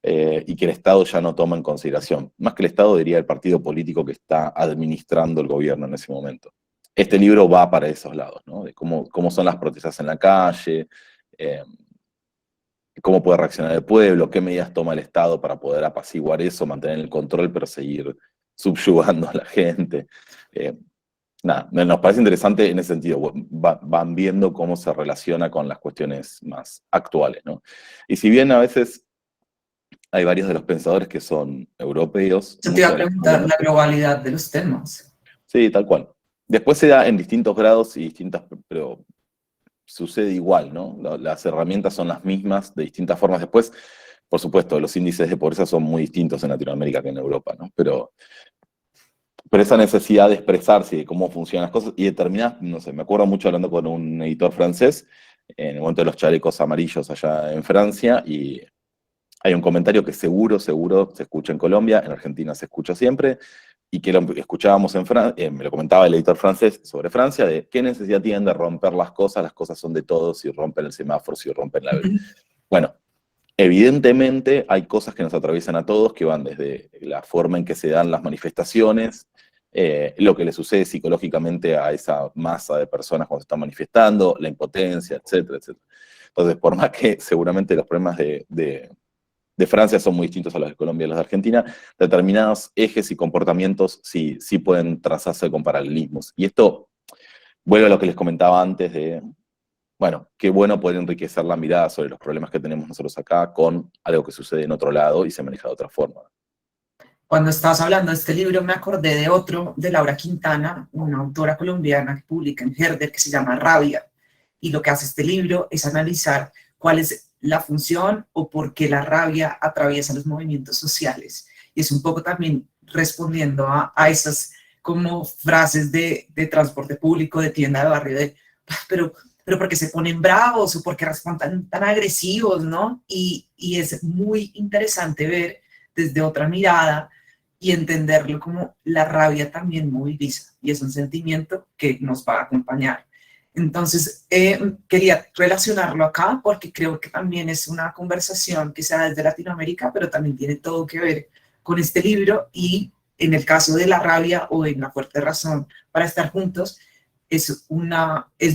y que el Estado ya no toma en consideración. Más que el Estado, diría el partido político que está administrando el gobierno en ese momento. Este libro va para esos lados, ¿no? De cómo son las protestas en la calle, cómo puede reaccionar el pueblo, qué medidas toma el Estado para poder apaciguar eso, mantener el control, pero seguir subyugando a la gente. Nada, nos parece interesante en ese sentido. Van viendo cómo se relaciona con las cuestiones más actuales, ¿no? Y si bien a veces hay varios de los pensadores que son europeos. Yo te iba a preguntar la globalidad de los temas. Sí, tal cual. Después se da en distintos grados y distintas, pero sucede igual, ¿no? Las herramientas son las mismas de distintas formas. Después, por supuesto, los índices de pobreza son muy distintos en Latinoamérica que en Europa, ¿no? Pero esa necesidad de expresarse, de cómo funcionan las cosas, y determinar, no sé, me acuerdo mucho hablando con un editor francés, en el momento de los chalecos amarillos allá en Francia, y hay un comentario que seguro se escucha en Colombia, en Argentina se escucha siempre, y que lo escuchábamos en Francia, me lo comentaba el editor francés sobre Francia, de qué necesidad tienen de romper las cosas son de todos, si rompen el semáforo, si rompen la... Bueno, evidentemente hay cosas que nos atraviesan a todos, que van desde la forma en que se dan las manifestaciones, lo que le sucede psicológicamente a esa masa de personas cuando se están manifestando, la impotencia, etcétera, etcétera. Entonces, por más que seguramente los problemas de Francia son muy distintos a los de Colombia y los de Argentina, determinados ejes y comportamientos sí pueden trazarse con paralelismos. Y esto vuelve a lo que les comentaba antes de, bueno, qué bueno poder enriquecer la mirada sobre los problemas que tenemos nosotros acá con algo que sucede en otro lado y se maneja de otra forma. Cuando estabas hablando de este libro me acordé de otro, de Laura Quintana, una autora colombiana que publica en Herder, que se llama Rabia. Y lo que hace este libro es analizar cuál es la función o por qué la rabia atraviesa los movimientos sociales. Y es un poco también respondiendo a esas como frases de transporte público, de tienda de barrio, de, pero porque se ponen bravos o porque responden tan agresivos, ¿no? Y es muy interesante ver desde otra mirada y entenderlo como la rabia también moviliza y es un sentimiento que nos va a acompañar. Entonces, quería relacionarlo acá porque creo que también es una conversación que se da desde Latinoamérica, pero también tiene todo que ver con este libro y en el caso de la rabia o en la fuerte razón para estar juntos, es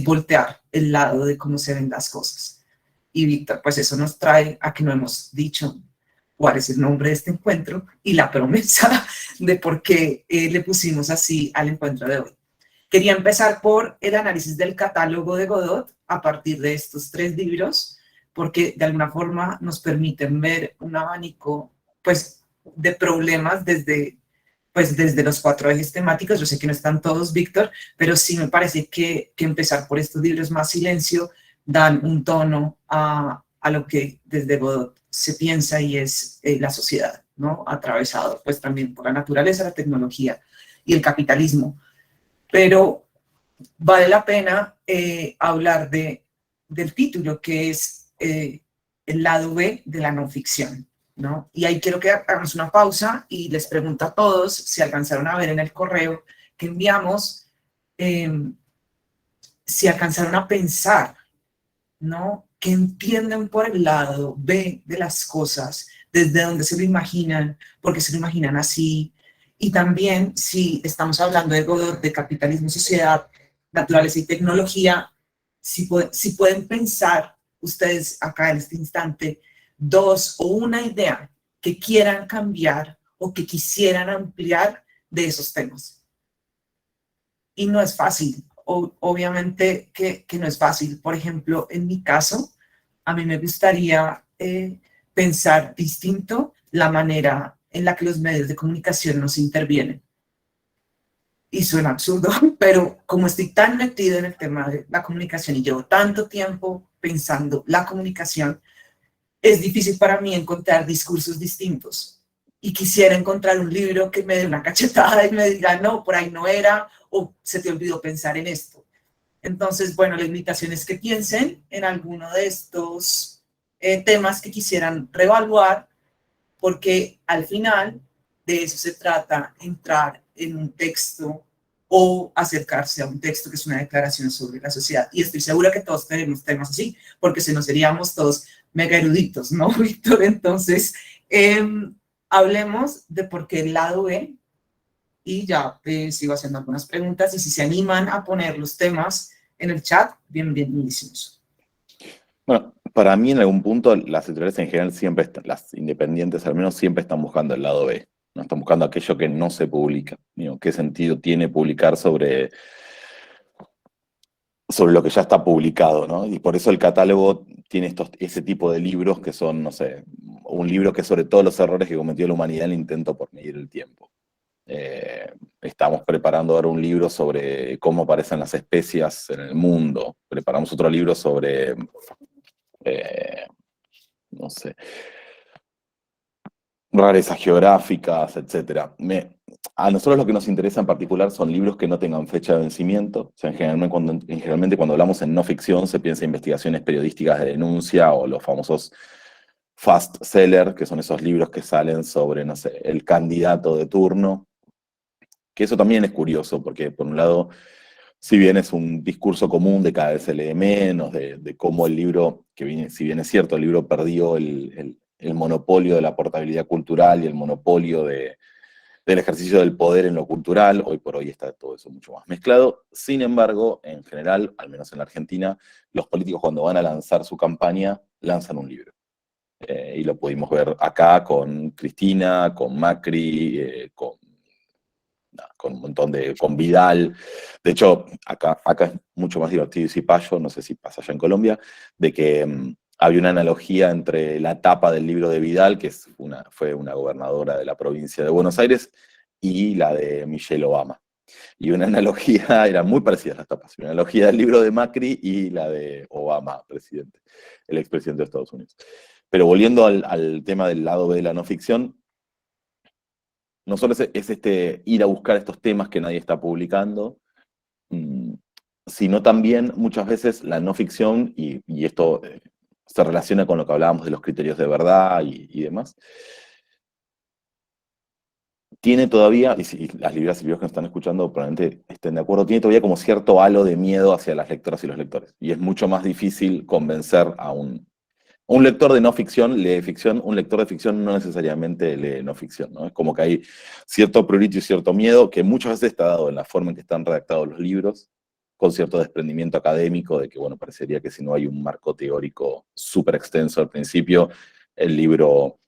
voltear el lado de cómo se ven las cosas. Y Víctor, pues eso nos trae a que no hemos dicho cuál es el nombre de este encuentro y la promesa de por qué le pusimos así al encuentro de hoy. Quería empezar por el análisis del catálogo de Godot a partir de estos 3 libros, porque de alguna forma nos permiten ver un abanico pues, de problemas desde los 4 ejes temáticos. Yo sé que no están todos, Víctor, pero sí me parece que empezar por estos libros más silencio dan un tono a lo que desde Godot se piensa y es la sociedad, ¿no? Atravesado pues también por la naturaleza, la tecnología y el capitalismo. Pero vale la pena hablar del título, que es el lado B de la no ficción, ¿no? Y ahí quiero que hagamos una pausa y les pregunto a todos si alcanzaron a ver en el correo que enviamos, si alcanzaron a pensar, ¿no? Que entienden por el lado B de las cosas, desde donde se lo imaginan, porque se lo imaginan así. Y también, si estamos hablando de Godot, de capitalismo, sociedad, naturaleza y tecnología, si pueden pensar ustedes acá en este instante 2 o una idea que quieran cambiar o que quisieran ampliar de esos temas. Y no es fácil, obviamente que no es fácil. Por ejemplo, en mi caso, a mí me gustaría pensar distinto la manera en la que los medios de comunicación nos intervienen. Y suena absurdo, pero como estoy tan metido en el tema de la comunicación y llevo tanto tiempo pensando la comunicación, es difícil para mí encontrar discursos distintos. Y quisiera encontrar un libro que me dé una cachetada y me diga, no, por ahí no era, o se te olvidó pensar en esto. Entonces, bueno, la invitación es que piensen en alguno de estos temas que quisieran reevaluar, porque al final de eso se trata, entrar en un texto o acercarse a un texto que es una declaración sobre la sociedad. Y estoy segura que todos tenemos temas así, porque si no seríamos todos mega eruditos, ¿no, Víctor? Entonces, hablemos de por qué el lado B, y ya sigo haciendo algunas preguntas, y si se animan a poner los temas en el chat, bienvenidos. Bueno, para mí en algún punto las editoriales en general siempre, las independientes al menos, siempre están buscando el lado B, no están buscando aquello que no se publica. Digo, ¿qué sentido tiene publicar sobre lo que ya está publicado, ¿no? Y por eso el catálogo tiene ese tipo de libros que son, no sé, un libro que es sobre todos los errores que cometió la humanidad en el intento por medir el tiempo. Estamos preparando ahora un libro sobre cómo aparecen las especias en el mundo. Preparamos otro libro sobre, no sé, rarezas geográficas, etc. A nosotros lo que nos interesa en particular son libros que no tengan fecha de vencimiento. O sea, generalmente cuando hablamos en no ficción se piensa en investigaciones periodísticas de denuncia o los famosos fast seller, que son esos libros que salen sobre, no sé, el candidato de turno. Que eso también es curioso, porque por un lado, si bien es un discurso común de cada vez se lee menos, de cómo el libro, si bien es cierto, el libro perdió el monopolio de la portabilidad cultural y el monopolio del ejercicio del poder en lo cultural, hoy por hoy está todo eso mucho más mezclado. Sin embargo, en general, al menos en la Argentina, los políticos cuando van a lanzar su campaña, lanzan un libro. Y lo pudimos ver acá con Cristina, con Macri, con un montón con Vidal. De hecho, acá es mucho más divertido y Cipayo, no sé si pasa allá en Colombia, de que había una analogía entre la tapa del libro de Vidal, que fue una gobernadora de la provincia de Buenos Aires, y la de Michelle Obama. Y una analogía, eran muy parecidas las tapas, una analogía del libro de Macri y la de Obama, presidente, el expresidente de Estados Unidos. Pero volviendo al tema del lado B de la no ficción, no solo es ir a buscar estos temas que nadie está publicando, sino también muchas veces la no ficción, y esto se relaciona con lo que hablábamos de los criterios de verdad y demás, tiene todavía, y las libreras y libros que nos están escuchando probablemente estén de acuerdo, tiene todavía como cierto halo de miedo hacia las lectoras y los lectores. Y es mucho más difícil convencer a un lector de no ficción, lee ficción, un lector de ficción no necesariamente lee no ficción, ¿no? Es como que hay cierto prurito y cierto miedo que muchas veces está dado en la forma en que están redactados los libros, con cierto desprendimiento académico de que, bueno, parecería que si no hay un marco teórico súper extenso al principio, el libro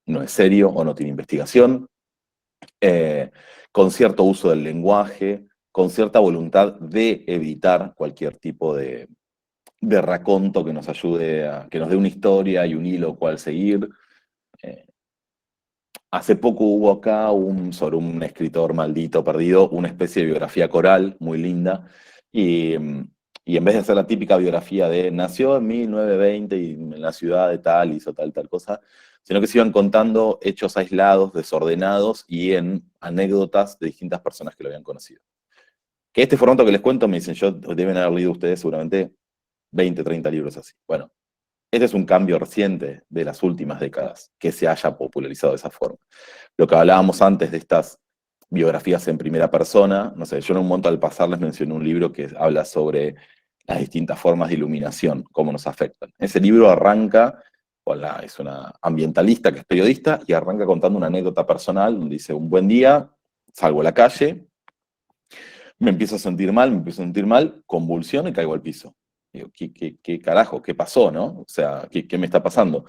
no es serio o no tiene investigación. Con cierto uso del lenguaje, con cierta voluntad de evitar cualquier tipo de raconto que nos ayude que nos dé una historia y un hilo cual seguir. Hace poco hubo acá sobre un escritor maldito perdido, una especie de biografía coral muy linda, y en vez de hacer la típica biografía de nació en 1920 y en la ciudad de tal hizo tal cosa, sino que se iban contando hechos aislados, desordenados y en anécdotas de distintas personas que lo habían conocido. Que este formato que les cuento, me dicen, deben haber leído ustedes seguramente 20, 30 libros así. Bueno, este es un cambio reciente de las últimas décadas, que se haya popularizado de esa forma. Lo que hablábamos antes de estas biografías en primera persona, no sé, yo en un momento al pasar les mencioné un libro que habla sobre las distintas formas de iluminación, cómo nos afectan. Ese libro arranca, es una ambientalista que es periodista, y arranca contando una anécdota personal, donde dice, un buen día, salgo a la calle, me empiezo a sentir mal, convulsión y caigo al piso. Digo, ¿qué carajo? ¿Qué pasó, no? O sea, ¿qué me está pasando?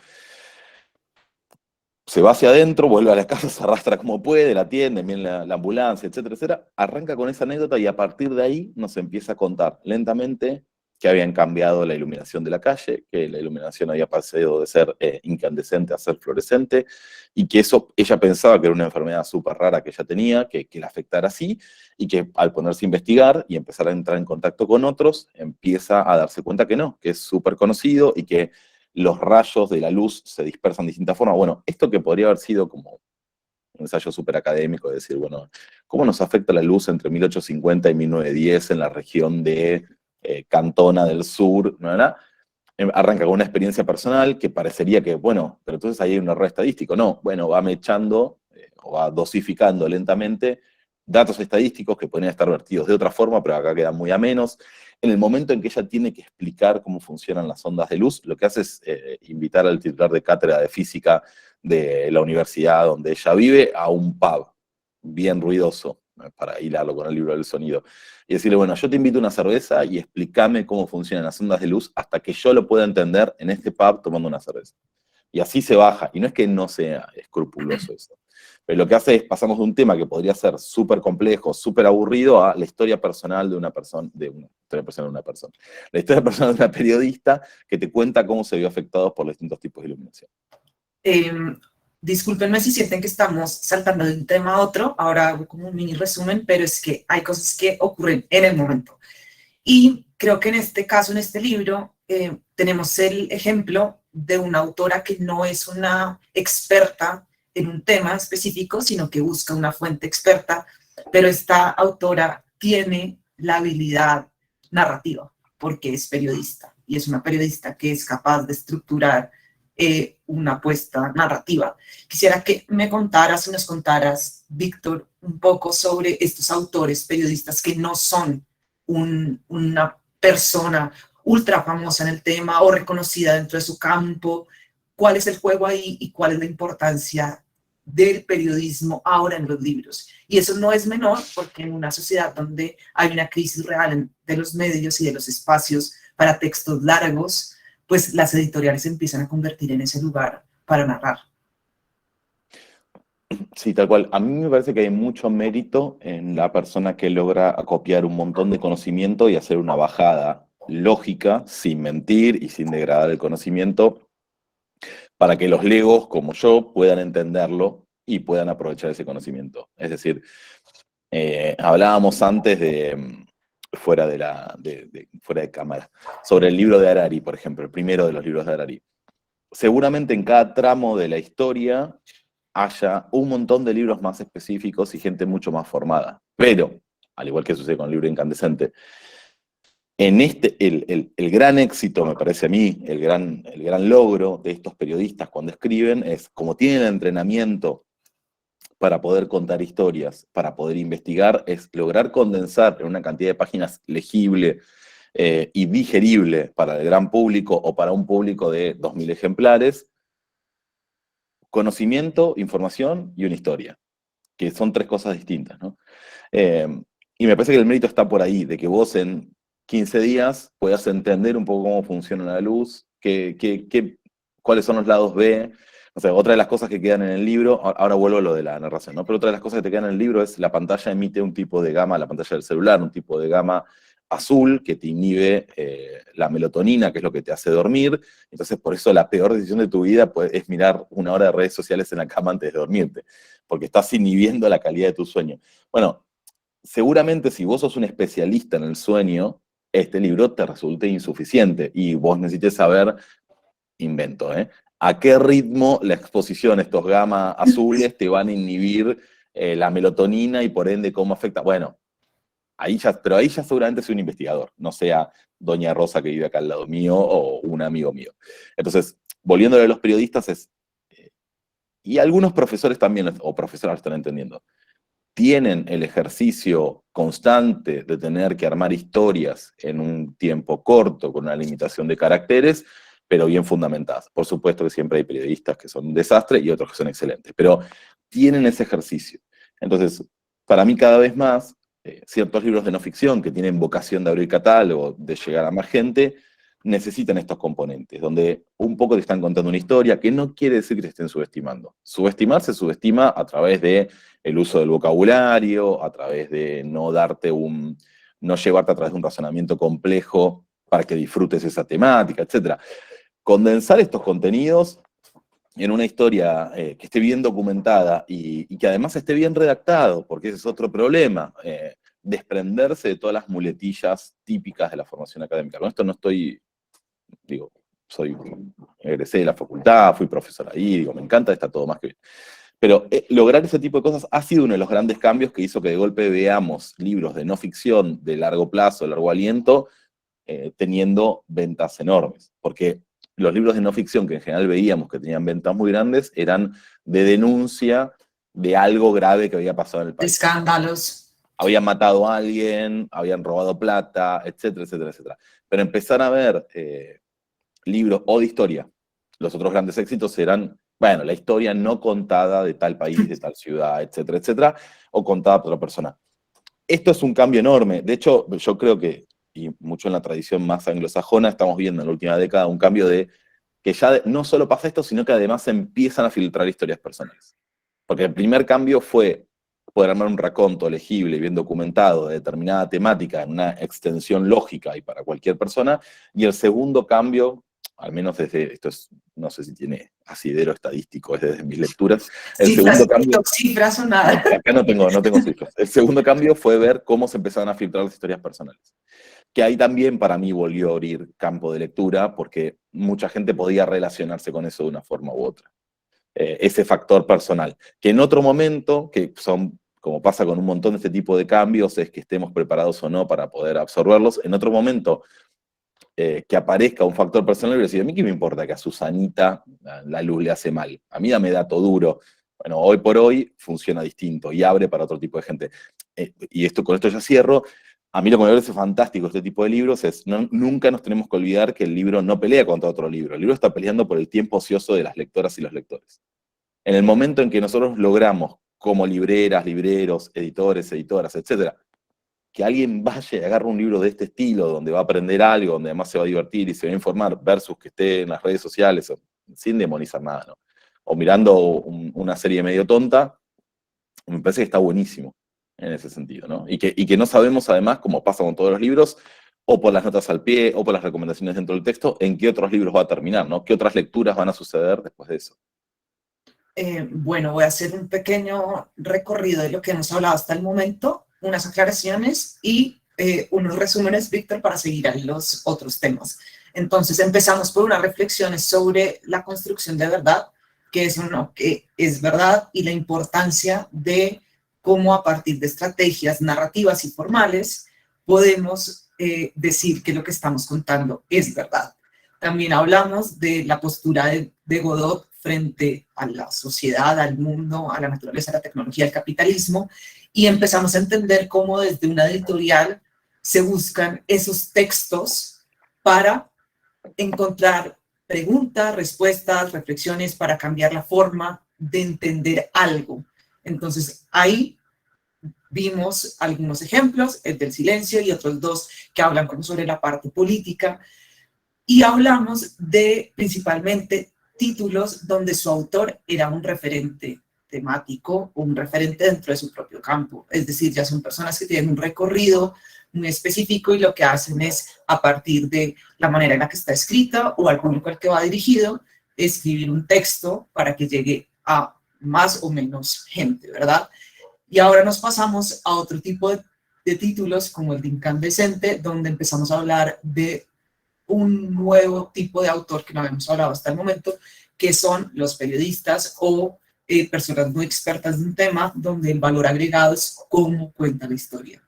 Se va hacia adentro, vuelve a la casa, se arrastra como puede, la atiende, viene la ambulancia, etcétera, etcétera. Arranca con esa anécdota y a partir de ahí nos empieza a contar lentamente que habían cambiado la iluminación de la calle, que la iluminación había pasado de ser incandescente a ser fluorescente, y que eso ella pensaba que era una enfermedad súper rara que ella tenía, que la afectara así, y que al ponerse a investigar y empezar a entrar en contacto con otros, empieza a darse cuenta que no, que es súper conocido y que los rayos de la luz se dispersan de distintas formas. Bueno, esto que podría haber sido como un ensayo súper académico, de decir, bueno, ¿cómo nos afecta la luz entre 1850 y 1910 en la región de Cantona del Sur? ¿No? Arranca con una experiencia personal que parecería que, bueno, pero entonces ahí hay un error estadístico. No, bueno, va mechando o va dosificando lentamente datos estadísticos que podrían estar vertidos de otra forma, pero acá quedan muy a menos. En el momento en que ella tiene que explicar cómo funcionan las ondas de luz, lo que hace es invitar al titular de cátedra de física de la universidad donde ella vive a un pub bien ruidoso, para hilarlo con el libro del sonido, y decirle, bueno, yo te invito a una cerveza y explícame cómo funcionan las ondas de luz hasta que yo lo pueda entender en este pub tomando una cerveza. Y así se baja, y no es que no sea escrupuloso eso, pero lo que hace es, pasamos de un tema que podría ser súper complejo, súper aburrido, a la historia personal de una persona, la historia personal de una periodista que te cuenta cómo se vio afectado por los distintos tipos de iluminación. Discúlpenme si sienten que estamos saltando de un tema a otro, ahora hago como un mini resumen, pero es que hay cosas que ocurren en el momento. Y creo que en este caso, en este libro, tenemos el ejemplo de una autora que no es una experta en un tema específico, sino que busca una fuente experta, pero esta autora tiene la habilidad narrativa, porque es periodista, y es una periodista que es capaz de estructurar una apuesta narrativa. Quisiera que nos contaras, Víctor, un poco sobre estos autores periodistas que no son una persona ultra famosa en el tema o reconocida dentro de su campo. ¿Cuál es el juego ahí y cuál es la importancia del periodismo ahora en los libros? Y eso no es menor, porque en una sociedad donde hay una crisis real de los medios y de los espacios para textos largos, pues las editoriales se empiezan a convertir en ese lugar para narrar. Sí, tal cual. A mí me parece que hay mucho mérito en la persona que logra acopiar un montón de conocimiento y hacer una bajada lógica, sin mentir y sin degradar el conocimiento, para que los legos como yo puedan entenderlo y puedan aprovechar ese conocimiento. Es decir, Hablábamos antes fuera fuera de cámara, sobre el libro de Harari, por ejemplo, el primero de los libros de Harari. Seguramente en cada tramo de la historia haya un montón de libros más específicos y gente mucho más formada. Pero, al igual que sucede con el libro Incandescente, en el gran éxito, me parece a mí, el gran logro de estos periodistas cuando escriben es, como tienen el entrenamiento para poder contar historias, para poder investigar, es lograr condensar en una cantidad de páginas legible y digerible para el gran público o para un público de 2000 ejemplares, conocimiento, información y una historia, que son tres cosas distintas, ¿no? Y me parece que el mérito está por ahí, de que vos en 15 días puedas entender un poco cómo funciona la luz, cuáles son los lados B. O sea, otra de las cosas que quedan en el libro, ahora vuelvo a lo de la narración, ¿no? Pero otra de las cosas que te quedan en el libro es la pantalla emite un tipo de gama, la pantalla del celular, un tipo de gama azul que te inhibe la melatonina, que es lo que te hace dormir. Entonces, por eso la peor decisión de tu vida es mirar 1 hora de redes sociales en la cama antes de dormirte, porque estás inhibiendo la calidad de tu sueño. Bueno, seguramente si vos sos un especialista en el sueño, este libro te resulte insuficiente y vos necesites saber, invento, a qué ritmo la exposición a estos gamma azules te van a inhibir la melatonina y por ende cómo afecta. Bueno, pero ahí ya seguramente soy un investigador, no sea doña Rosa que vive acá al lado mío o un amigo mío. Entonces, volviendo a los periodistas, y algunos profesores también, o profesoras están entendiendo, tienen el ejercicio constante de tener que armar historias en un tiempo corto, con una limitación de caracteres, pero bien fundamentadas. Por supuesto que siempre hay periodistas que son un desastre y otros que son excelentes, pero tienen ese ejercicio. Entonces, para mí cada vez más, ciertos libros de no ficción que tienen vocación de abrir catálogo, de llegar a más gente, necesitan estos componentes, donde un poco te están contando una historia, que no quiere decir que te estén subestimando. Subestimar se subestima a través de el uso del vocabulario, a través de no llevarte a través de un razonamiento complejo para que disfrutes esa temática, etc. Condensar estos contenidos en una historia que esté bien documentada y que además esté bien redactado, porque ese es otro problema, desprenderse de todas las muletillas típicas de la formación académica. Con esto no estoy, egresé de la facultad, fui profesor ahí, me encanta, está todo más que bien. Pero lograr ese tipo de cosas ha sido uno de los grandes cambios que hizo que de golpe veamos libros de no ficción de largo plazo, de largo aliento, teniendo ventas enormes. Porque los libros de no ficción que en general veíamos que tenían ventas muy grandes eran de denuncia de algo grave que había pasado en el país. Escándalos. Habían matado a alguien, habían robado plata, etcétera, etcétera, etcétera. Pero empezar a ver libros o de historia. Los otros grandes éxitos eran, bueno, la historia no contada de tal país, de tal ciudad, etcétera, etcétera, o contada por otra persona. Esto es un cambio enorme. De hecho, yo creo que, y mucho en la tradición más anglosajona, estamos viendo en la última década un cambio de que ya no solo pasa esto, sino que además se empiezan a filtrar historias personales. Porque el primer cambio fue poder armar un raconto legible y bien documentado de determinada temática en una extensión lógica y para cualquier persona, y el segundo cambio, al menos desde, no sé si tiene asidero estadístico, es desde mis lecturas, el segundo cambio... Cifras o nada. Acá no tengo cifras. El segundo cambio fue ver cómo se empezaron a filtrar las historias personales. Que ahí también para mí volvió a abrir campo de lectura, porque mucha gente podía relacionarse con eso de una forma u otra. Ese factor personal. Que en otro momento, que son, como pasa con un montón de este tipo de cambios, es que estemos preparados o no para poder absorberlos, en otro momento... que aparezca un factor personal y decir, a mí qué me importa que a Susanita la luz le hace mal, a mí dame dato duro. Bueno, hoy por hoy funciona distinto y abre para otro tipo de gente. Y con esto ya cierro. A mí lo que me parece fantástico este tipo de libros es, nunca nos tenemos que olvidar que el libro no pelea contra otro libro. El libro está peleando por el tiempo ocioso de las lectoras y los lectores. En el momento en que nosotros logramos, como libreras, libreros, editores, editoras, etcétera, que alguien vaya y agarre un libro de este estilo, donde va a aprender algo, donde además se va a divertir y se va a informar, versus que esté en las redes sociales, sin demonizar nada, ¿no? O mirando una serie medio tonta, me parece que está buenísimo en ese sentido, ¿no? Y que no sabemos, además, como pasa con todos los libros, o por las notas al pie, o por las recomendaciones dentro del texto, en qué otros libros va a terminar, ¿no? ¿Qué otras lecturas van a suceder después de eso? Bueno, voy a hacer un pequeño recorrido de lo que hemos hablado hasta el momento, unas aclaraciones y unos resúmenes, Víctor, para seguir a los otros temas. Entonces, empezamos por unas reflexiones sobre la construcción de verdad, qué es o no qué es verdad, y la importancia de cómo a partir de estrategias narrativas y formales podemos decir que lo que estamos contando es verdad. También hablamos de la postura de Godot frente a la sociedad, al mundo, a la naturaleza, a la tecnología, al capitalismo, y empezamos a entender cómo desde una editorial se buscan esos textos para encontrar preguntas, respuestas, reflexiones para cambiar la forma de entender algo. Entonces, ahí vimos algunos ejemplos, el del silencio y otros dos que hablan como sobre la parte política, y hablamos de principalmente títulos donde su autor era un referente temático o un referente dentro de su propio campo. Es decir, ya son personas que tienen un recorrido muy específico y lo que hacen es, a partir de la manera en la que está escrita o al público al que va dirigido, escribir un texto para que llegue a más o menos gente, ¿verdad? Y ahora nos pasamos a otro tipo de títulos, como el de Incandescente, donde empezamos a hablar de un nuevo tipo de autor que no habíamos hablado hasta el momento, que son los periodistas o personas muy expertas de un tema, donde el valor agregado es cómo cuenta la historia.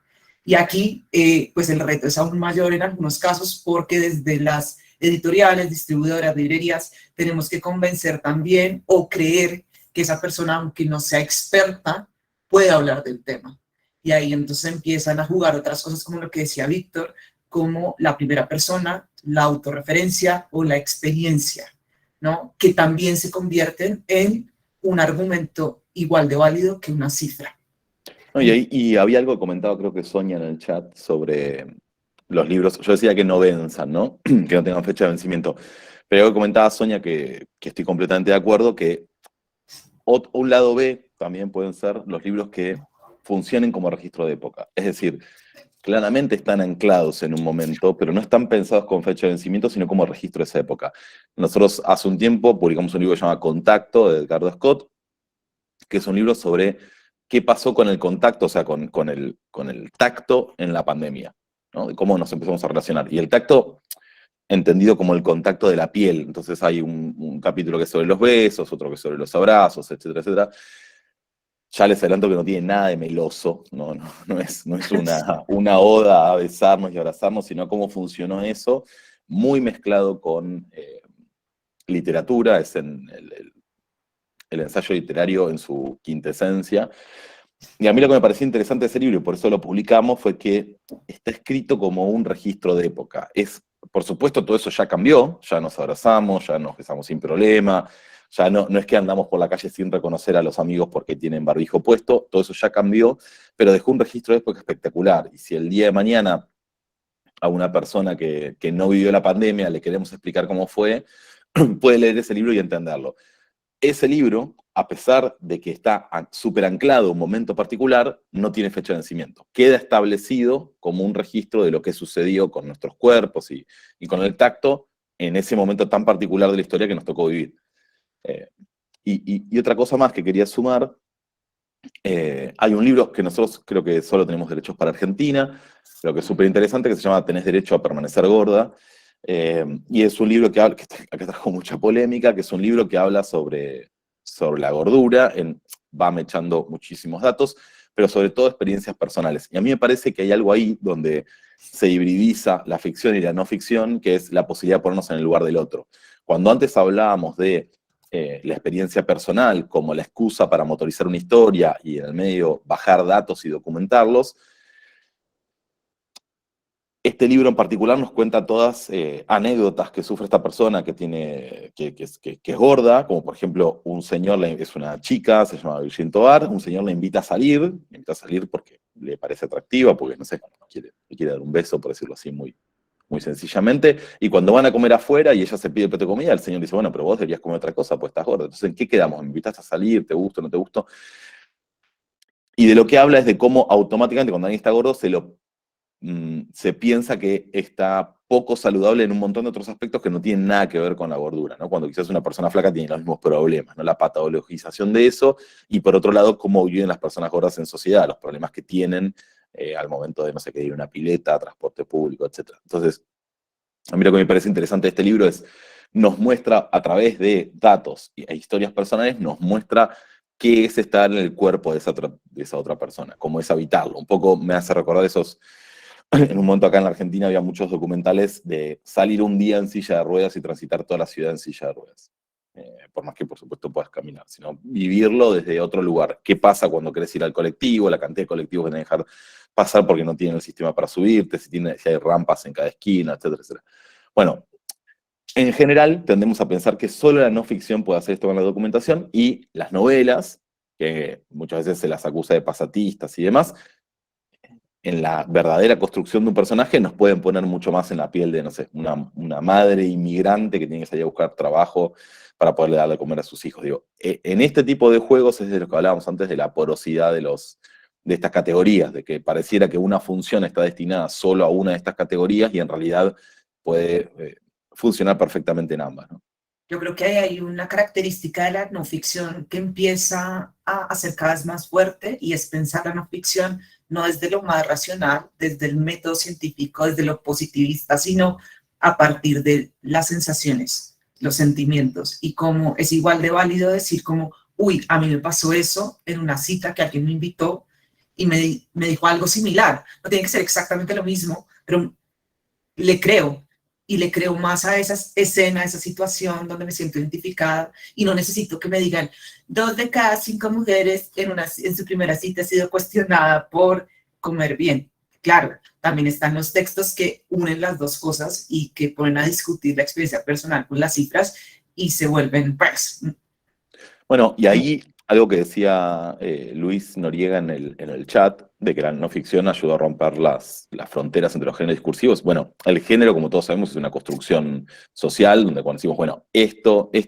Y aquí, pues el reto es aún mayor en algunos casos, porque desde las editoriales, distribuidoras, librerías, tenemos que convencer también o creer que esa persona, aunque no sea experta, puede hablar del tema. Y ahí entonces empiezan a jugar otras cosas como lo que decía Víctor, como la primera persona, la autorreferencia o la experiencia, ¿no? Que también se convierten en un argumento igual de válido que una cifra. No, y había algo comentado, creo que Sonia en el chat, sobre los libros. Yo decía que no venzan, ¿no? Que no tengan fecha de vencimiento. Pero comentaba Sonia que estoy completamente de acuerdo, que un lado B también pueden ser los libros que funcionen como registro de época. Es decir, claramente están anclados en un momento, pero no están pensados con fecha de vencimiento, sino como registro de esa época. Nosotros hace un tiempo publicamos un libro que se llama Contacto, de Edgardo Scott, que es un libro sobre qué pasó con el contacto, o sea, con el tacto en la pandemia, ¿no? Y cómo nos empezamos a relacionar. Y el tacto entendido como el contacto de la piel. Entonces hay un capítulo que es sobre los besos, otro que es sobre los abrazos, etcétera, etcétera. Ya les adelanto que no tiene nada de meloso, no es una oda a besarnos y abrazarnos, sino cómo funcionó eso, muy mezclado con literatura, es el ensayo literario en su quintesencia. Y a mí lo que me pareció interesante de ese libro, y por eso lo publicamos, fue que está escrito como un registro de época. Por supuesto, todo eso ya cambió, ya nos abrazamos, ya nos besamos sin problema, ya no es que andamos por la calle sin reconocer a los amigos porque tienen barbijo puesto, todo eso ya cambió, pero dejó un registro de época espectacular. Y si el día de mañana a una persona que no vivió la pandemia le queremos explicar cómo fue, puede leer ese libro y entenderlo. Ese libro, a pesar de que está súper anclado a un momento particular, no tiene fecha de vencimiento. Queda establecido como un registro de lo que sucedió con nuestros cuerpos y con el tacto en ese momento tan particular de la historia que nos tocó vivir. Y otra cosa más que quería sumar, hay un libro que nosotros creo que solo tenemos derechos para Argentina, pero que es súper interesante, que se llama Tenés derecho a permanecer gorda, y es un libro que trajo mucha polémica, que es un libro que habla sobre la gordura, va echando muchísimos datos, pero sobre todo experiencias personales. Y a mí me parece que hay algo ahí donde se hibridiza la ficción y la no ficción, que es la posibilidad de ponernos en el lugar del otro. Cuando antes hablábamos de la experiencia personal como la excusa para motorizar una historia y en el medio bajar datos y documentarlos, este libro en particular nos cuenta todas anécdotas que sufre esta persona que es gorda, como por ejemplo un señor, es una chica, se llama Virginie Tovar, un señor le invita a salir porque le parece atractiva, porque no sé, le quiere dar un beso, por decirlo así, muy sencillamente, y cuando van a comer afuera y ella se pide el plato de comida, el señor dice, bueno, pero vos deberías comer otra cosa, pues estás gorda. Entonces, ¿en qué quedamos? ¿Me invitaste a salir? ¿Te gusto? ¿No te gusto? Y de lo que habla es de cómo automáticamente cuando alguien está gordo se lo se piensa que está poco saludable en un montón de otros aspectos que no tienen nada que ver con la gordura, ¿no? Cuando quizás una persona flaca tiene los mismos problemas, ¿no? La patologización de eso, y por otro lado, cómo viven las personas gordas en sociedad, los problemas que tienen al momento de, no sé, que ir a una pileta, transporte público, etc. Entonces, a mí lo que me parece interesante de este libro es, nos muestra a través de datos e historias personales, nos muestra qué es estar en el cuerpo de esa otra persona, cómo es habitarlo. Un poco me hace recordar esos... En un momento acá en la Argentina había muchos documentales de salir un día en silla de ruedas y transitar toda la ciudad en silla de ruedas. Por más que, por supuesto, puedas caminar, sino vivirlo desde otro lugar. ¿Qué pasa cuando querés ir al colectivo? La cantidad de colectivos que tenés que dejar pasar porque no tienen el sistema para subirte, si hay rampas en cada esquina, etcétera, etcétera. Bueno, en general tendemos a pensar que solo la no ficción puede hacer esto con la documentación, y las novelas, que muchas veces se las acusa de pasatistas y demás, en la verdadera construcción de un personaje nos pueden poner mucho más en la piel de, no sé, una madre inmigrante que tiene que salir a buscar trabajo para poderle darle de comer a sus hijos. Digo, en este tipo de juegos es de lo que hablábamos antes, de la porosidad de estas categorías, de que pareciera que una función está destinada solo a una de estas categorías y en realidad puede funcionar perfectamente en ambas, ¿no? Yo creo que hay una característica de la no ficción que empieza a hacer cada vez más fuerte, y es pensar la no ficción no desde lo más racional, desde el método científico, desde lo positivista, sino a partir de las sensaciones, los sentimientos, y como es igual de válido decir como, uy, a mí me pasó eso en una cita que alguien me invitó y me dijo algo similar. No tiene que ser exactamente lo mismo, pero le creo. Y le creo más a esa escena, a esa situación donde me siento identificada, y no necesito que me digan 2 de cada 5 mujeres en su primera cita ha sido cuestionada por comer bien. Claro, también están los textos que unen las dos cosas y que ponen a discutir la experiencia personal con las cifras y se vuelven pues. Bueno, y ahí algo que decía Luis Noriega en el chat, de que la no ficción ayudó a romper las fronteras entre los géneros discursivos. Bueno, el género, como todos sabemos, es una construcción social, donde cuando decimos, bueno,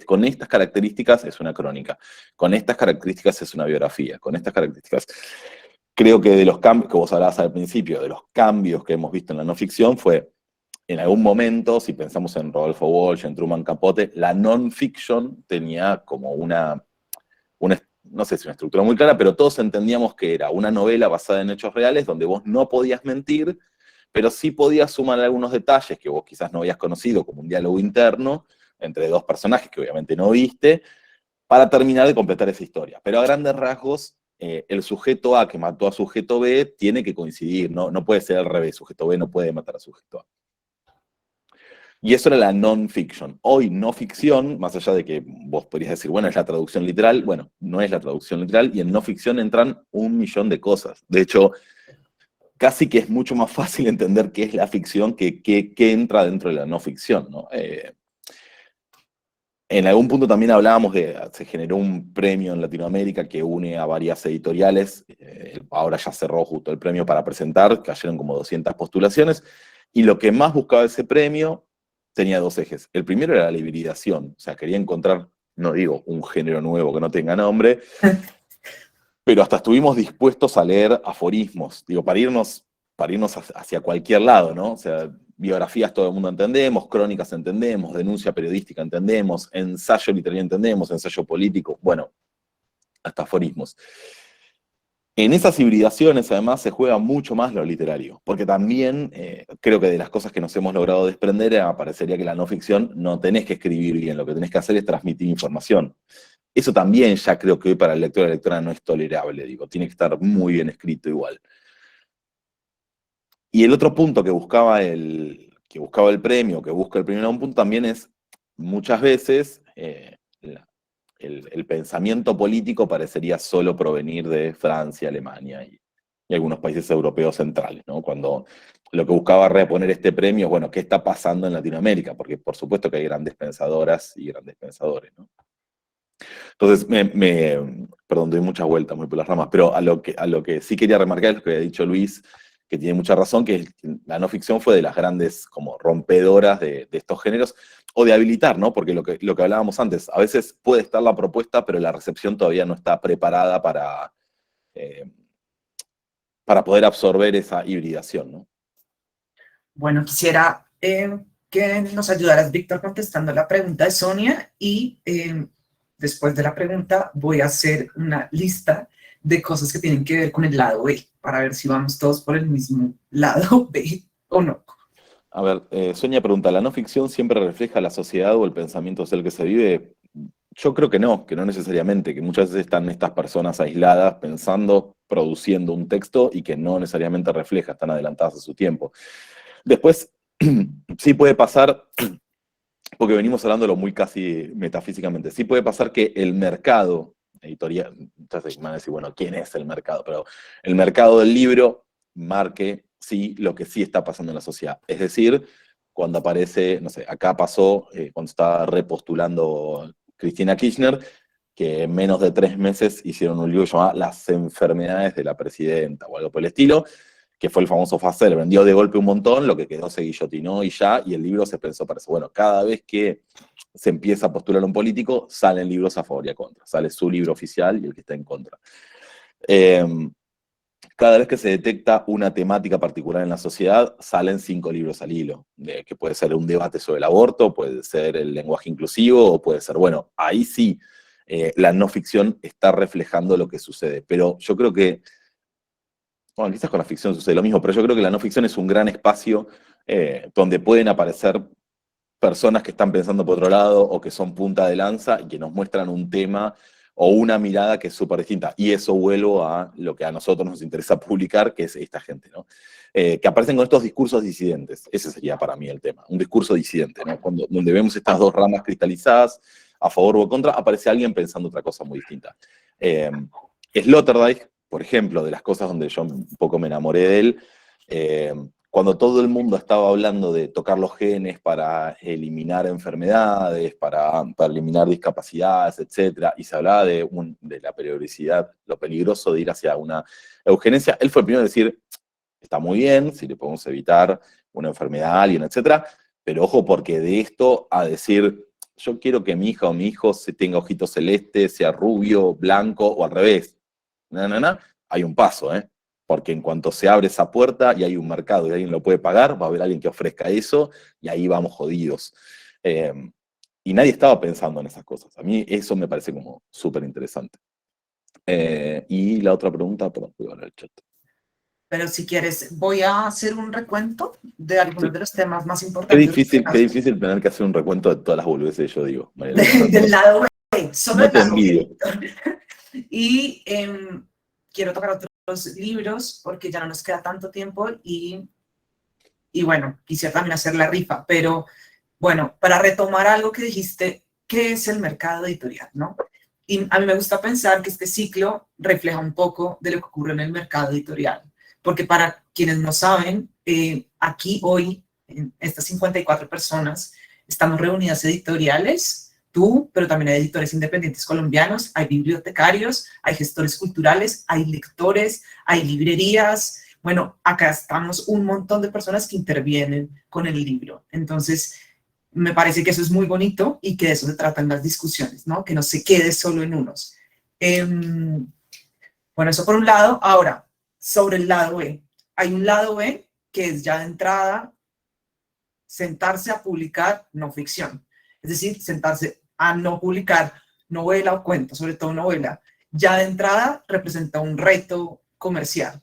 con estas características es una crónica, con estas características es una biografía, con estas características... Creo que de los cambios, que vos hablabas al principio, de los cambios que hemos visto en la no ficción, fue, en algún momento, si pensamos en Rodolfo Walsh, en Truman Capote, la non-fiction tenía como una, no sé si una estructura muy clara, pero todos entendíamos que era una novela basada en hechos reales, donde vos no podías mentir, pero sí podías sumar algunos detalles que vos quizás no habías conocido, como un diálogo interno entre dos personajes que obviamente no viste, para terminar de completar esa historia. Pero a grandes rasgos, el sujeto A que mató a sujeto B tiene que coincidir, no puede ser al revés, sujeto B no puede matar a sujeto A. Y eso era la non-fiction. Hoy no ficción, más allá de que vos podrías decir, bueno, es la traducción literal, bueno, no es la traducción literal, y en no ficción entran 1.000.000 de cosas. De hecho, casi que es mucho más fácil entender qué es la ficción que entra dentro de la no ficción, ¿no? En algún punto también hablábamos se generó un premio en Latinoamérica que une a varias editoriales, ahora ya cerró justo el premio para presentar, cayeron como 200 postulaciones, y lo que más buscaba ese premio tenía 2 ejes. El primero era la hibridación, o sea, quería encontrar, no digo un género nuevo que no tenga nombre, pero hasta estuvimos dispuestos a leer aforismos, digo, para irnos hacia cualquier lado, ¿no? O sea, biografías todo el mundo entendemos, crónicas entendemos, denuncia periodística entendemos, ensayo literario entendemos, ensayo político, bueno, hasta aforismos. En esas hibridaciones, además, se juega mucho más lo literario, porque también creo que de las cosas que nos hemos logrado desprender, parecería que la no ficción no tenés que escribir bien, lo que tenés que hacer es transmitir información. Eso también ya creo que hoy para el lector y la lectora no es tolerable, digo, tiene que estar muy bien escrito igual. Y el otro punto que buscaba el premio, que busca el premio en algún punto, también es, muchas veces, el pensamiento político parecería solo provenir de Francia, Alemania y algunos países europeos centrales, ¿no? Cuando lo que buscaba reponer este premio es, bueno, ¿qué está pasando en Latinoamérica? Porque por supuesto que hay grandes pensadoras y grandes pensadores, ¿no? Entonces, perdón, doy muchas vueltas, muy por las ramas, pero a lo que sí quería remarcar es lo que había dicho Luis, que tiene mucha razón, que la no ficción fue de las grandes como rompedoras de estos géneros, o de habilitar, ¿no? Porque lo que hablábamos antes, a veces puede estar la propuesta, pero la recepción todavía no está preparada para poder absorber esa hibridación, ¿no? Bueno, quisiera que nos ayudaras, Víctor, contestando la pregunta de Sonia y después de la pregunta voy a hacer una lista de cosas que tienen que ver con el lado B, para ver si vamos todos por el mismo lado B o no. A ver, Sonia pregunta, ¿la no ficción siempre refleja la sociedad o el pensamiento social que se vive? Yo creo que no necesariamente, que muchas veces están estas personas aisladas pensando, produciendo un texto y que no necesariamente refleja, están adelantadas a su tiempo. Después, sí puede pasar, porque venimos hablándolo muy casi metafísicamente, sí puede pasar que el mercado editorial, entonces van a decir, bueno, ¿quién es el mercado? Pero el mercado del libro marque, sí, lo que sí está pasando en la sociedad. Es decir, cuando aparece, no sé, acá pasó, cuando estaba repostulando Cristina Kirchner, que en menos de 3 meses hicieron un libro llamado Las enfermedades de la presidenta, o algo por el estilo, que fue el famoso Facer, vendió de golpe un montón, lo que quedó se guillotinó y ya, y el libro se pensó para eso. Bueno, cada vez que se empieza a postular un político, salen libros a favor y a contra. Sale su libro oficial y el que está en contra. Cada vez que se detecta una temática particular en la sociedad, salen 5 libros al hilo, que puede ser un debate sobre el aborto, puede ser el lenguaje inclusivo, o puede ser, bueno, ahí sí, la no ficción está reflejando lo que sucede. Pero yo creo que, bueno, quizás con la ficción sucede lo mismo, pero yo creo que la no ficción es un gran espacio donde pueden aparecer personas que están pensando por otro lado o que son punta de lanza y que nos muestran un tema o una mirada que es súper distinta. Y eso vuelvo a lo que a nosotros nos interesa publicar, que es esta gente, ¿no? Que aparecen con estos discursos disidentes. Ese sería para mí el tema, un discurso disidente, ¿no? Donde vemos estas dos ramas cristalizadas, a favor o contra, aparece alguien pensando otra cosa muy distinta. Sloterdijk, por ejemplo, de las cosas donde yo un poco me enamoré de él, cuando todo el mundo estaba hablando de tocar los genes para eliminar enfermedades, para eliminar discapacidades, etc., y se hablaba de la periodicidad, lo peligroso de ir hacia una eugenesia, él fue el primero en decir, está muy bien, si le podemos evitar una enfermedad a alguien, etc., pero ojo, porque de esto a decir, yo quiero que mi hija o mi hijo se tenga ojitos celestes, sea rubio, blanco, o al revés, hay un paso, ¿eh? Porque en cuanto se abre esa puerta y hay un mercado y alguien lo puede pagar, va a haber alguien que ofrezca eso y ahí vamos jodidos. Y nadie estaba pensando en esas cosas. A mí eso me parece como súper interesante. Y la otra pregunta, perdón, voy a ver el chat. Pero si quieres, voy a hacer un recuento de algunos de los temas más importantes. Qué difícil tener que hacer un recuento de todas las boludeces que yo digo. Del lado B, solo No el te lado envidio. B. Y quiero tocar otros libros porque ya no nos queda tanto tiempo y bueno, quisiera también hacer la rifa, pero bueno, para retomar algo que dijiste, ¿qué es el mercado editorial, no? Y a mí me gusta pensar que este ciclo refleja un poco de lo que ocurre en el mercado editorial, porque para quienes no saben, aquí hoy, en estas 54 personas, estamos reunidas editoriales, tú, pero también hay editores independientes colombianos, hay bibliotecarios, hay gestores culturales, hay lectores, hay librerías. Bueno, acá estamos un montón de personas que intervienen con el libro. Entonces, me parece que eso es muy bonito y que de eso se tratan las discusiones, ¿no? Que no se quede solo en unos. Bueno, eso por un lado. Ahora, sobre el lado B. Hay un lado B que es ya de entrada sentarse a publicar no ficción. Es decir, sentarse a no publicar novela o cuento, sobre todo novela. Ya de entrada representa un reto comercial,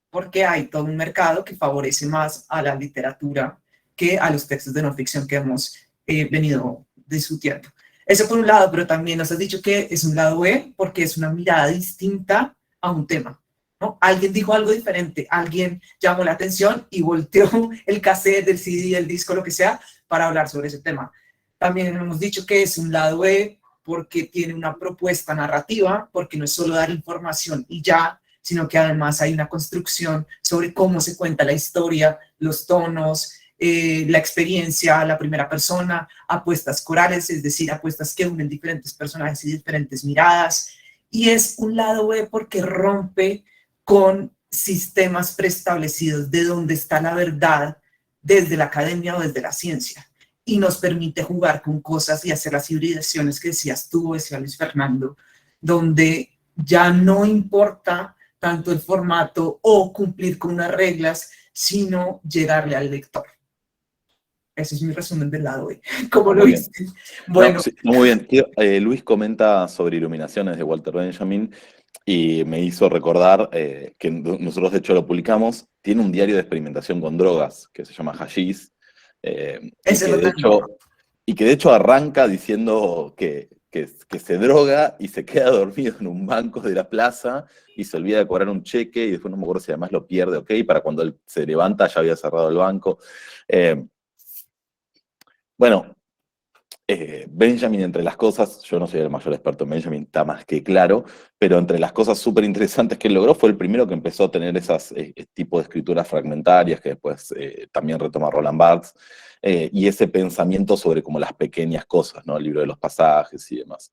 porque hay todo un mercado que favorece más a la literatura que a los textos de no ficción que hemos venido discutiendo. Eso por un lado, pero también nos has dicho que es un lado B porque es una mirada distinta a un tema, ¿no? Alguien dijo algo diferente, alguien llamó la atención y volteó el cassette, el CD, el disco, lo que sea, para hablar sobre ese tema. También hemos dicho que es un lado B porque tiene una propuesta narrativa, porque no es solo dar información y ya, sino que además hay una construcción sobre cómo se cuenta la historia, los tonos, la experiencia, la primera persona, apuestas corales, es decir, apuestas que unen diferentes personajes y diferentes miradas. Y es un lado B porque rompe con sistemas preestablecidos de dónde está la verdad desde la academia o desde la ciencia. Y nos permite jugar con cosas y hacer las hibridaciones que decías tú, decía Luis Fernando, donde ya no importa tanto el formato o cumplir con unas reglas, sino llegarle al lector. Eso es mi resumen del lado hoy. ¿Cómo lo Muy bien. viste? Bueno, No, sí, muy bien. Luis comenta sobre Iluminaciones de Walter Benjamin y me hizo recordar que nosotros de hecho lo publicamos. Tiene un diario de experimentación con drogas que se llama Hashish, ese lo tengo. y que de hecho arranca diciendo que se droga y se queda dormido en un banco de la plaza y se olvida de cobrar un cheque y después no me acuerdo si además lo pierde, ok, para cuando él se levanta ya había cerrado el banco. Bueno, Benjamin, entre las cosas, yo no soy el mayor experto en Benjamin, está más que claro, pero entre las cosas súper interesantes que él logró fue el primero que empezó a tener esas tipo de escrituras fragmentarias que después también retoma Roland Barthes, y ese pensamiento sobre como las pequeñas cosas, ¿no? El libro de los pasajes y demás.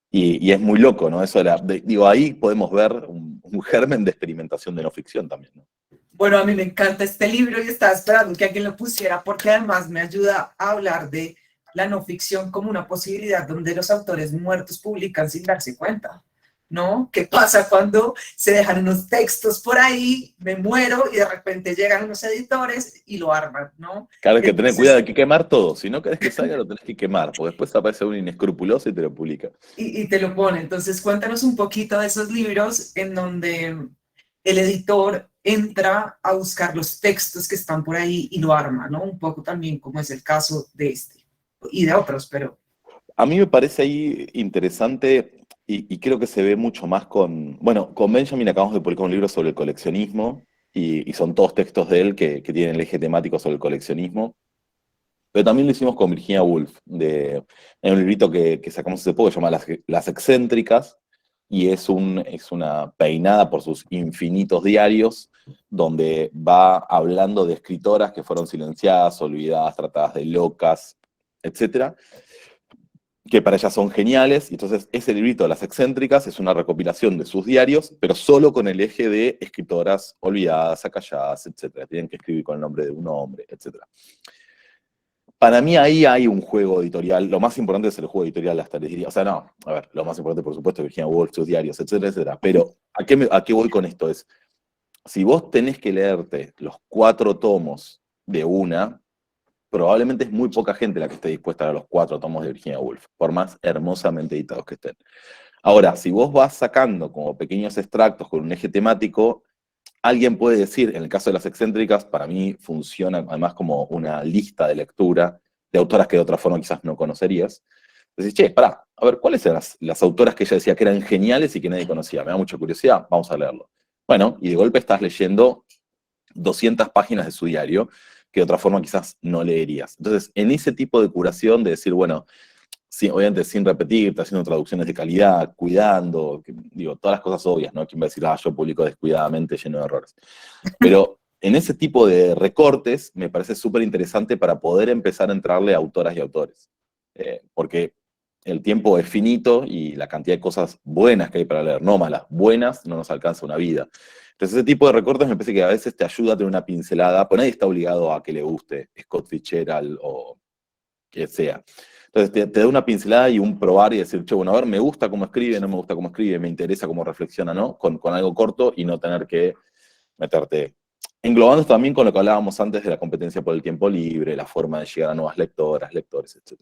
Y es muy loco, ¿no? Eso digo, ahí podemos ver un germen de experimentación de no ficción también, ¿no? Bueno, a mí me encanta este libro y estaba esperando que alguien lo pusiera porque además me ayuda a hablar de la no ficción como una posibilidad donde los autores muertos publican sin darse cuenta, ¿no? ¿Qué pasa cuando se dejan unos textos por ahí, me muero y de repente llegan unos editores y lo arman, ¿no? Claro, hay que tener Entonces, cuidado, hay que quemar todo. Si no querés que salga, lo tenés que quemar, porque después aparece un inescrupuloso y te lo publica. y te lo pone. Entonces, cuéntanos un poquito de esos libros en donde el editor entra a buscar los textos que están por ahí y lo arma, ¿no? Un poco también como es el caso de este y de otros, pero... A mí me parece ahí interesante y creo que se ve mucho más bueno, con Benjamin acabamos de publicar un libro sobre el coleccionismo y son todos textos de él que tienen el eje temático sobre el coleccionismo. Pero también lo hicimos con Virginia Woolf, en un librito que sacamos hace poco, que se llama Las Excéntricas, y es una peinada por sus infinitos diarios, donde va hablando de escritoras que fueron silenciadas, olvidadas, tratadas de locas, etcétera, que para ellas son geniales, y entonces ese librito de Las Excéntricas es una recopilación de sus diarios, pero solo con el eje de escritoras olvidadas, acalladas, etcétera. Tienen que escribir con el nombre de un hombre, etcétera. Para mí ahí hay un juego editorial, lo más importante es el juego editorial, hasta les diría, o sea, no, a ver, lo más importante por supuesto es Virginia Woolf, sus diarios, etcétera, etcétera, pero ¿a qué voy con esto? Es, si vos tenés que leerte los 4 tomos de una, probablemente es muy poca gente la que esté dispuesta a leer los 4 tomos de Virginia Woolf, por más hermosamente editados que estén. Ahora, si vos vas sacando como pequeños extractos con un eje temático, alguien puede decir, en el caso de Las Excéntricas, para mí funciona además como una lista de lectura de autoras que de otra forma quizás no conocerías. Decís, che, pará, a ver, ¿cuáles eran las autoras que ella decía que eran geniales y que nadie conocía? Me da mucha curiosidad, vamos a leerlo. Bueno, y de golpe estás leyendo 200 páginas de su diario que de otra forma quizás no leerías. Entonces, en ese tipo de curación de decir, bueno, sí, obviamente sin repetirte, haciendo traducciones de calidad, cuidando, digo, todas las cosas obvias, ¿no? ¿Quién va a decir, yo publico descuidadamente lleno de errores? Pero en ese tipo de recortes me parece súper interesante para poder empezar a entrarle a autoras y autores. Porque el tiempo es finito y la cantidad de cosas buenas que hay para leer, no malas, buenas, no nos alcanza una vida. Entonces ese tipo de recortes me parece que a veces te ayuda a tener una pincelada, pues nadie está obligado a que le guste Scott Fitzgerald o que sea. Entonces te da una pincelada y un probar y decir, che, bueno, a ver, me gusta cómo escribe, no me gusta cómo escribe, me interesa cómo reflexiona, ¿no? Con algo corto y no tener que meterte. Englobando también con lo que hablábamos antes de la competencia por el tiempo libre, la forma de llegar a nuevas lectoras, lectores, etc.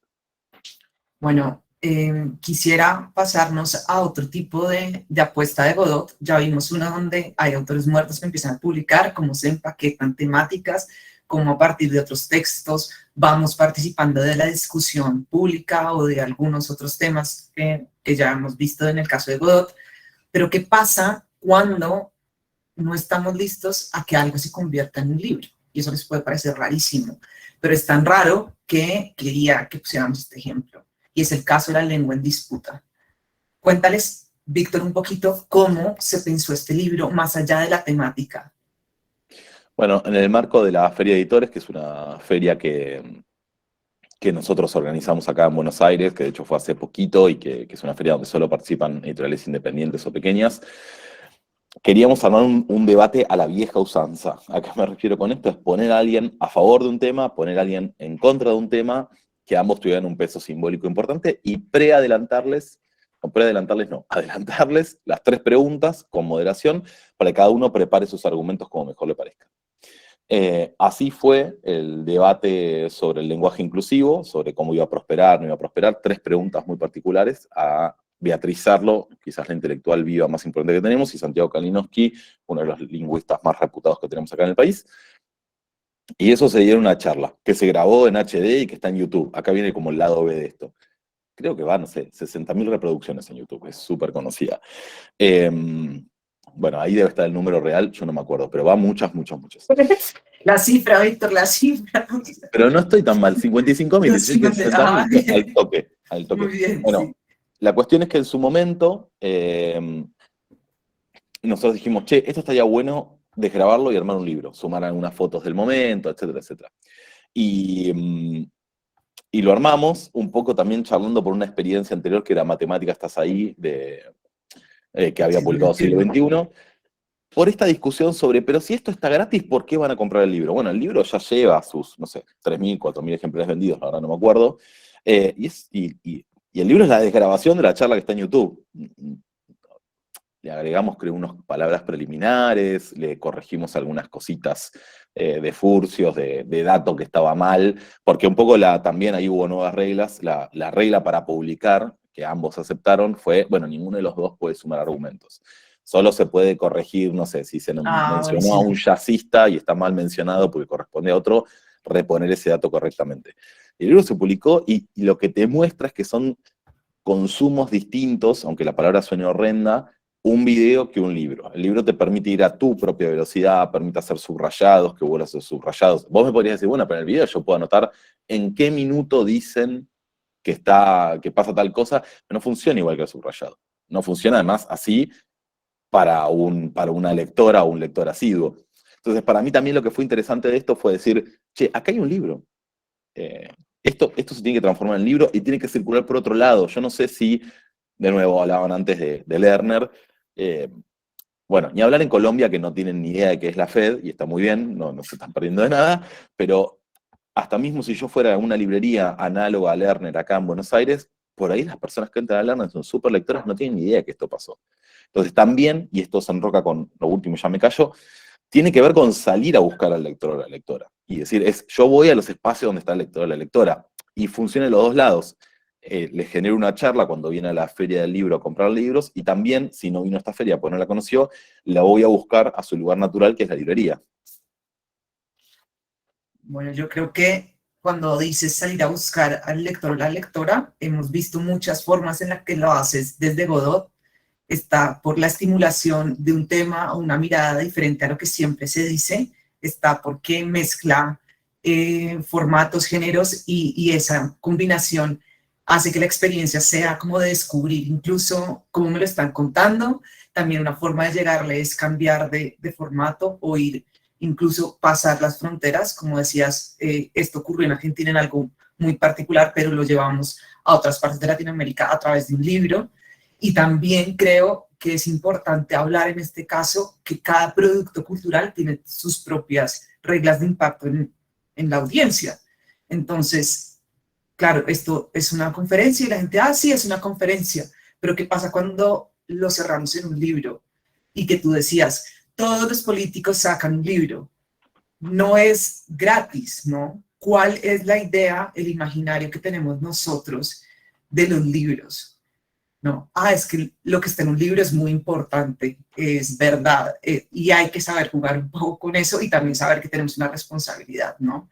Bueno, quisiera pasarnos a otro tipo de apuesta de Godot. Ya vimos una donde hay autores muertos que empiezan a publicar, cómo se empaquetan temáticas, cómo a partir de otros textos vamos participando de la discusión pública o de algunos otros temas que ya hemos visto en el caso de Godot. Pero ¿qué pasa cuando no estamos listos a que algo se convierta en un libro? Y eso les puede parecer rarísimo, pero es tan raro que quería que pusiéramos este ejemplo. Y es el caso de la lengua en disputa. Cuéntales, Víctor, un poquito cómo se pensó este libro más allá de la temática. Bueno, en el marco de la Feria de Editores, que es una feria que nosotros organizamos acá en Buenos Aires, que de hecho fue hace poquito y que es una feria donde solo participan editoriales independientes o pequeñas, queríamos armar un debate a la vieja usanza. ¿A qué me refiero con esto? Es poner a alguien a favor de un tema, poner a alguien en contra de un tema, que ambos tuvieran un peso simbólico importante y adelantarles las 3 preguntas con moderación para que cada uno prepare sus argumentos como mejor le parezca. Así fue el debate sobre el lenguaje inclusivo, sobre cómo iba a prosperar, no iba a prosperar. 3 preguntas muy particulares a Beatriz Sarlo, quizás la intelectual viva más importante que tenemos, y Santiago Kalinowski, uno de los lingüistas más reputados que tenemos acá en el país. Y eso se dio en una charla, que se grabó en HD y que está en YouTube. Acá viene como el lado B de esto. Creo que va, no sé, 60.000 reproducciones en YouTube, es súper conocida. Bueno, ahí debe estar el número real, yo no me acuerdo, pero va muchas. La cifra, Víctor, la cifra. Pero no estoy tan mal, 55.000, Los decir que 60.000 al toque. Muy bien, Bueno, sí. la cuestión es que en su momento nosotros dijimos, che, esto estaría bueno de grabarlo y armar un libro, sumar algunas fotos del momento, etcétera, etcétera. Y lo armamos un poco también charlando por una experiencia anterior que era Matemática Estás Ahí, que había publicado Siglo XXI, por esta discusión sobre, pero si esto está gratis, ¿por qué van a comprar el libro? Bueno, el libro ya lleva sus, no sé, 3.000, 4.000 ejemplares vendidos, ahora no me acuerdo, y el libro es la desgrabación de la charla que está en YouTube. Le agregamos, creo, unas palabras preliminares, le corregimos algunas cositas de furcios, de dato que estaba mal, porque un poco también ahí hubo nuevas reglas. La regla para publicar, que ambos aceptaron, fue, bueno, ninguno de los dos puede sumar argumentos. Solo se puede corregir, no sé, si se mencionó a un jazzista y está mal mencionado porque corresponde a otro, reponer ese dato correctamente. El libro se publicó y lo que te muestra es que son consumos distintos, aunque la palabra suene horrenda, un video que un libro. El libro te permite ir a tu propia velocidad, permite hacer subrayados, que vuelvas a hacer subrayados. Vos me podrías decir, bueno, pero en el video yo puedo anotar en qué minuto dicen que pasa tal cosa, pero no funciona igual que el subrayado. No funciona además así para una lectora o un lector asiduo. Entonces, para mí también lo que fue interesante de esto fue decir, che, acá hay un libro. Esto se tiene que transformar en libro y tiene que circular por otro lado. Yo no sé si, de nuevo, hablaban antes de Lerner. Bueno, ni hablar en Colombia, que no tienen ni idea de qué es la Fed, y está muy bien, no se están perdiendo de nada, pero hasta mismo si yo fuera a una librería análoga a Lerner acá en Buenos Aires, por ahí las personas que entran a Lerner son súper lectoras, no tienen ni idea de que esto pasó. Entonces también, y esto se enroca con lo último, ya me callo, tiene que ver con salir a buscar al lector o la lectora. Y decir, yo voy a los espacios donde está el lector o la lectora. Y funciona en los dos lados. Le genero una charla cuando viene a la feria del libro a comprar libros, y también, si no vino a esta feria porque no la conoció, la voy a buscar a su lugar natural, que es la librería. Bueno, yo creo que cuando dices salir a buscar al lector o la lectora, hemos visto muchas formas en las que lo haces desde Godot. Está por la estimulación de un tema o una mirada diferente a lo que siempre se dice, está porque mezcla formatos, géneros, y esa combinación hace que la experiencia sea como de descubrir, incluso como me lo están contando. También una forma de llegarle es cambiar de formato o ir, incluso pasar las fronteras. Como decías, esto ocurrió en Argentina en algo muy particular, pero lo llevamos a otras partes de Latinoamérica a través de un libro. Y también creo que es importante hablar en este caso que cada producto cultural tiene sus propias reglas de impacto en la audiencia. Entonces, claro, esto es una conferencia y la gente, sí, es una conferencia, pero ¿qué pasa cuando lo cerramos en un libro? Y que tú decías, todos los políticos sacan un libro. No es gratis, ¿no? ¿Cuál es la idea, el imaginario que tenemos nosotros de los libros? No, es que lo que está en un libro es muy importante, es verdad, y hay que saber jugar un poco con eso y también saber que tenemos una responsabilidad, ¿no?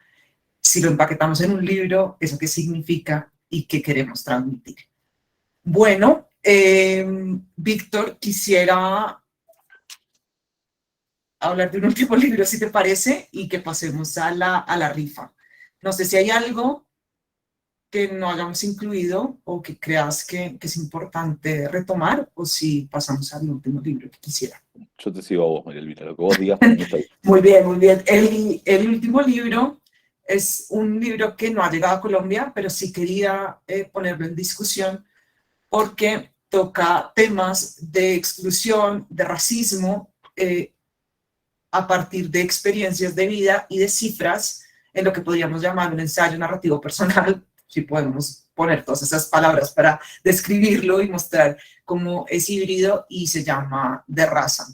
Si lo empaquetamos en un libro, ¿eso qué significa y qué queremos transmitir? Bueno, Víctor, quisiera hablar de un último libro, si te parece, y que pasemos a la rifa. No sé si hay algo que no hayamos incluido o que creas que es importante retomar, o si pasamos al último libro que quisiera. Yo te sigo a vos, María Elvira, lo que vos digas para mí está bien. Muy bien, muy bien. El último libro es un libro que no ha llegado a Colombia, pero sí quería ponerlo en discusión porque toca temas de exclusión, de racismo, a partir de experiencias de vida y de cifras, en lo que podríamos llamar un ensayo narrativo personal, si podemos poner todas esas palabras para describirlo y mostrar cómo es híbrido, y se llama De Raza.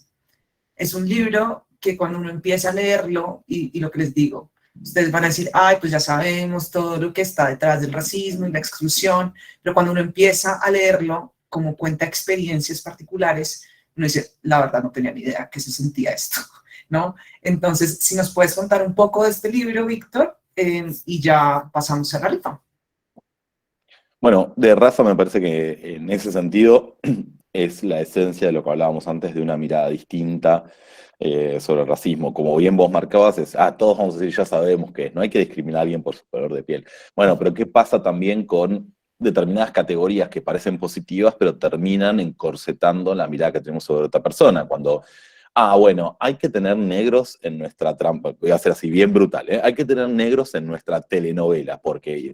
Es un libro que cuando uno empieza a leerlo, y lo que les digo, ustedes van a decir, ay, pues ya sabemos todo lo que está detrás del racismo y la exclusión, pero cuando uno empieza a leerlo, como cuenta experiencias particulares, uno dice, la verdad no tenía ni idea que se sentía esto, ¿no? Entonces, si nos puedes contar un poco de este libro, Víctor, y ya pasamos a la rifa. Bueno, de raza me parece que en ese sentido es la esencia de lo que hablábamos antes, de una mirada distinta sobre el racismo. Como bien vos marcabas, todos vamos a decir, ya sabemos que no hay que discriminar a alguien por su color de piel. Bueno, pero ¿qué pasa también con determinadas categorías que parecen positivas, pero terminan encorsetando la mirada que tenemos sobre otra persona? Cuando, bueno, hay que tener negros en nuestra trampa, voy a hacer así bien brutal, hay que tener negros en nuestra telenovela, porque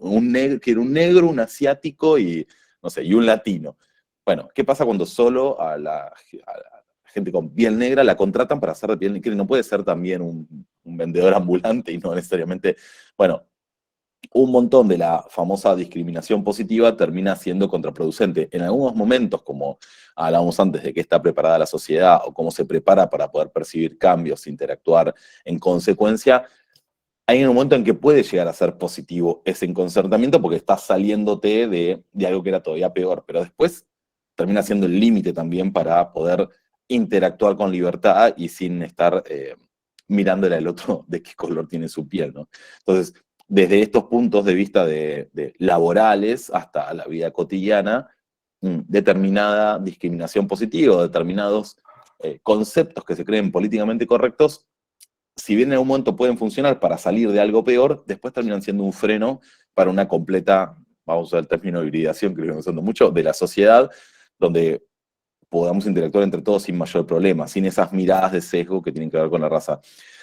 quiero un negro, un asiático y, no sé, y un latino. Bueno, ¿qué pasa cuando solo a la gente con piel negra la contratan para hacer de piel negra? No puede ser también un vendedor ambulante y no necesariamente, bueno, un montón de la famosa discriminación positiva termina siendo contraproducente. En algunos momentos, como hablábamos antes de que está preparada la sociedad o cómo se prepara para poder percibir cambios, interactuar en consecuencia, hay un momento en que puede llegar a ser positivo ese enconcertamiento porque estás saliéndote de algo que era todavía peor, pero después termina siendo el límite también para poder interactuar con libertad y sin estar mirándole al otro de qué color tiene su piel, ¿no? Entonces, desde estos puntos de vista de laborales hasta la vida cotidiana, determinada discriminación positiva, determinados conceptos que se creen políticamente correctos, si bien en algún momento pueden funcionar para salir de algo peor, después terminan siendo un freno para una completa, vamos a usar el término hibridación, que lo estoy usando mucho, de la sociedad, donde podamos interactuar entre todos sin mayor problema, sin esas miradas de sesgo que tienen que ver con la raza.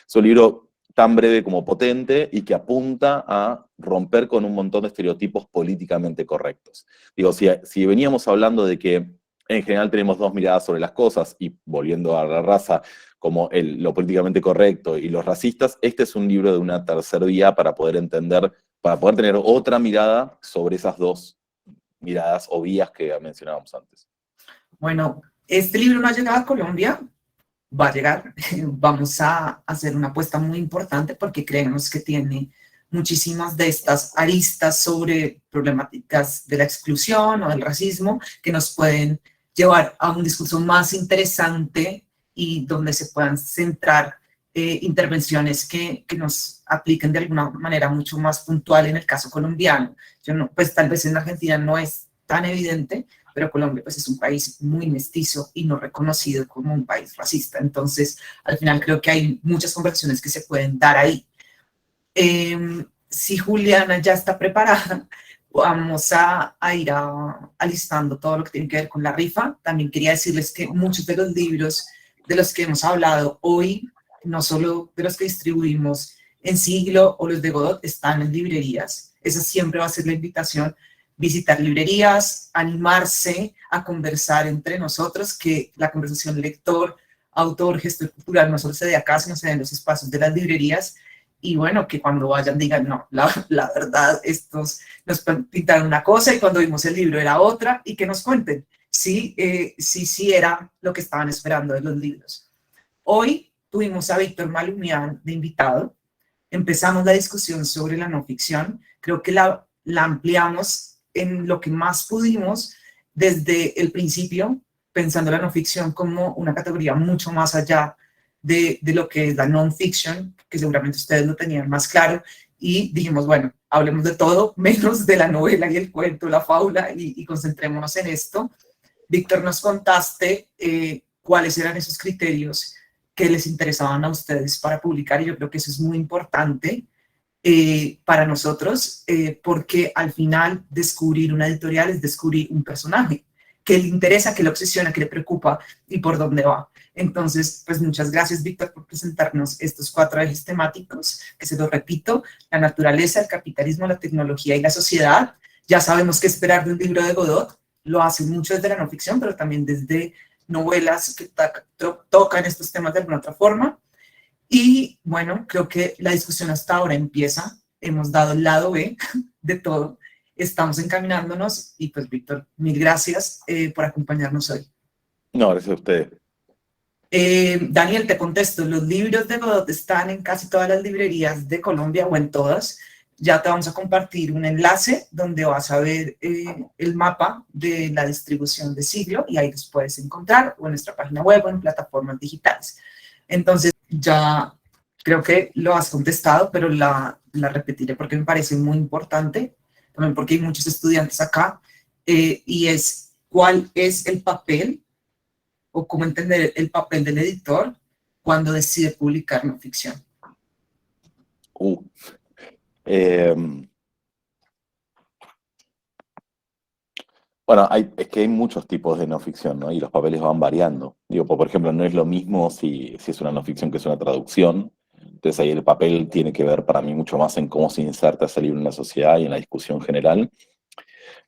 Es un libro tan breve como potente y que apunta a romper con un montón de estereotipos políticamente correctos. Digo, si veníamos hablando de que en general tenemos dos miradas sobre las cosas, y volviendo a la raza, como lo políticamente correcto y los racistas, este es un libro de una tercera vía para poder entender, para poder tener otra mirada sobre esas dos miradas o vías que mencionábamos antes. Bueno, este libro no ha llegado a Colombia, va a llegar. Vamos a hacer una apuesta muy importante porque creemos que tiene muchísimas de estas aristas sobre problemáticas de la exclusión o del racismo que nos pueden llevar a un discurso más interesante y donde se puedan centrar intervenciones que nos apliquen de alguna manera mucho más puntual en el caso colombiano. Pues tal vez en Argentina no es tan evidente, pero Colombia pues es un país muy mestizo y no reconocido como un país racista. Entonces, al final creo que hay muchas conversaciones que se pueden dar ahí. Si Juliana ya está preparada, vamos a ir alistando todo lo que tiene que ver con la rifa. También quería decirles que muchos de los libros de los que hemos hablado hoy, no solo de los que distribuimos en Siglo o los de Godot, están en librerías. Esa siempre va a ser la invitación: visitar librerías, animarse a conversar entre nosotros, que la conversación lector, autor, gestor cultural no solo se dé acá, sino se dé en los espacios de las librerías. Y bueno, que cuando vayan digan, no, la verdad, estos nos pintaron una cosa y cuando vimos el libro era otra, y que nos cuenten si era lo que estaban esperando de los libros. Hoy tuvimos a Víctor Malumian de invitado, empezamos la discusión sobre la no ficción, creo que la ampliamos en lo que más pudimos desde el principio, pensando la no ficción como una categoría mucho más allá de lo que es la non-fiction, que seguramente ustedes lo tenían más claro, y dijimos, bueno, hablemos de todo, menos de la novela y el cuento, la fábula, y concentrémonos en esto. Víctor, nos contaste cuáles eran esos criterios que les interesaban a ustedes para publicar, y yo creo que eso es muy importante para nosotros, porque al final descubrir una editorial es descubrir un personaje que le interesa, que le obsesiona, que le preocupa y por dónde va. Entonces, pues muchas gracias, Víctor, por presentarnos estos 4 ejes temáticos, que se los repito: la naturaleza, el capitalismo, la tecnología y la sociedad. Ya sabemos qué esperar de un libro de Godot, lo hace mucho desde la no ficción, pero también desde novelas que tocan estos temas de alguna otra forma. Y bueno, creo que la discusión hasta ahora empieza, hemos dado el lado B de todo, estamos encaminándonos, y pues Víctor, mil gracias por acompañarnos hoy. No, gracias a ustedes. Daniel, te contesto, los libros de Godot están en casi todas las librerías de Colombia o en todas. Ya te vamos a compartir un enlace donde vas a ver el mapa de la distribución de siglo y ahí los puedes encontrar o en nuestra página web o en plataformas digitales. Entonces, ya creo que lo has contestado, pero la repetiré porque me parece muy importante, también porque hay muchos estudiantes acá, y es cuál es el papel o cómo entender el papel del editor cuando decide publicar no ficción. Bueno, es que hay muchos tipos de no ficción, ¿no? Y los papeles van variando. Digo, por ejemplo, no es lo mismo si es una no ficción que es una traducción. Entonces ahí el papel tiene que ver para mí mucho más en cómo se inserta ese libro en la sociedad y en la discusión general.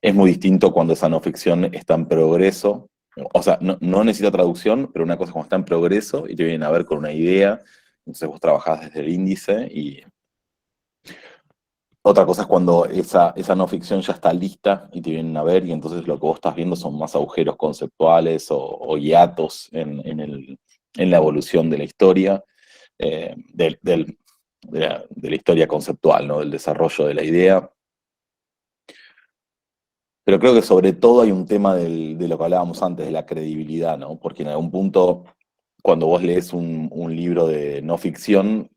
Es muy distinto cuando esa no ficción está en progreso. O sea, no necesita traducción, pero una cosa es cuando está en progreso y te vienen a ver con una idea. Entonces vos trabajás desde el índice y otra cosa es cuando esa no ficción ya está lista y te vienen a ver y entonces lo que vos estás viendo son más agujeros conceptuales o hiatos en la evolución de la historia, de la historia conceptual, ¿no? Del desarrollo de la idea. Pero creo que sobre todo hay un tema de lo que hablábamos antes, de la credibilidad, ¿no? Porque en algún punto, cuando vos lees un libro de no ficción,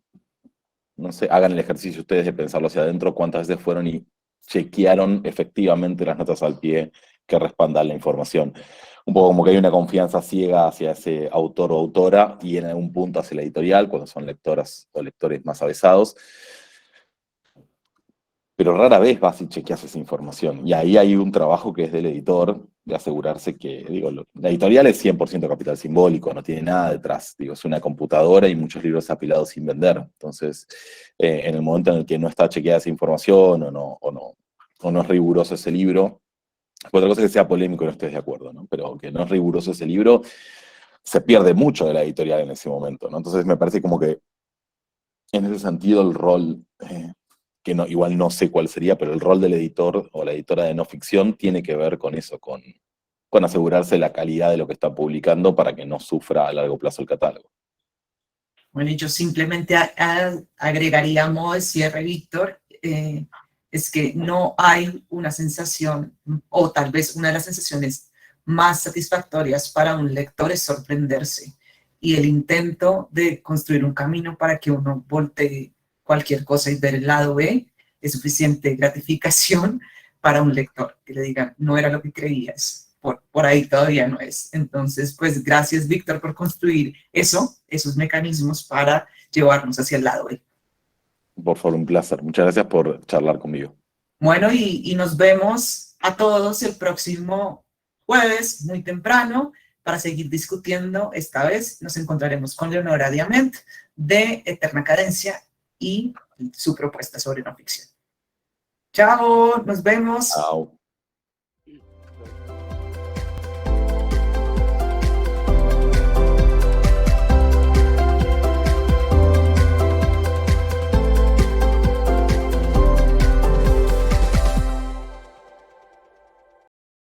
no sé, hagan el ejercicio ustedes de pensarlo hacia adentro, cuántas veces fueron y chequearon efectivamente las notas al pie que respaldan la información. Un poco como que hay una confianza ciega hacia ese autor o autora y en algún punto hacia la editorial, cuando son lectoras o lectores más avesados. Pero rara vez vas y chequeas esa información. Y ahí hay un trabajo que es del editor, de asegurarse que, digo, la editorial es 100% capital simbólico, no tiene nada detrás. Digo, es una computadora y muchos libros apilados sin vender. Entonces, en el momento en el que no está chequeada esa información o no es riguroso ese libro, otra cosa es que sea polémico y no estés de acuerdo, ¿no? Pero que no es riguroso ese libro, se pierde mucho de la editorial en ese momento, ¿no? Entonces me parece como que, en ese sentido, el rol... que no, igual no sé cuál sería, pero el rol del editor o la editora de no ficción tiene que ver con eso, con asegurarse la calidad de lo que está publicando para que no sufra a largo plazo el catálogo. Bueno, y yo simplemente agregaría a modo de cierre, Víctor, es que no hay una sensación, o tal vez una de las sensaciones más satisfactorias para un lector es sorprenderse, y el intento de construir un camino para que uno voltee cualquier cosa y ver el lado B es suficiente gratificación para un lector, que le digan, no era lo que creías, por ahí todavía no es. Entonces, pues gracias, Víctor, por construir esos mecanismos para llevarnos hacia el lado B. Por favor, un placer. Muchas gracias por charlar conmigo. Bueno, y nos vemos a todos el próximo jueves, muy temprano, para seguir discutiendo. Esta vez nos encontraremos con Leonora Diament de Eterna Cadencia y su propuesta sobre no ficción. Chao, nos vemos. Chao.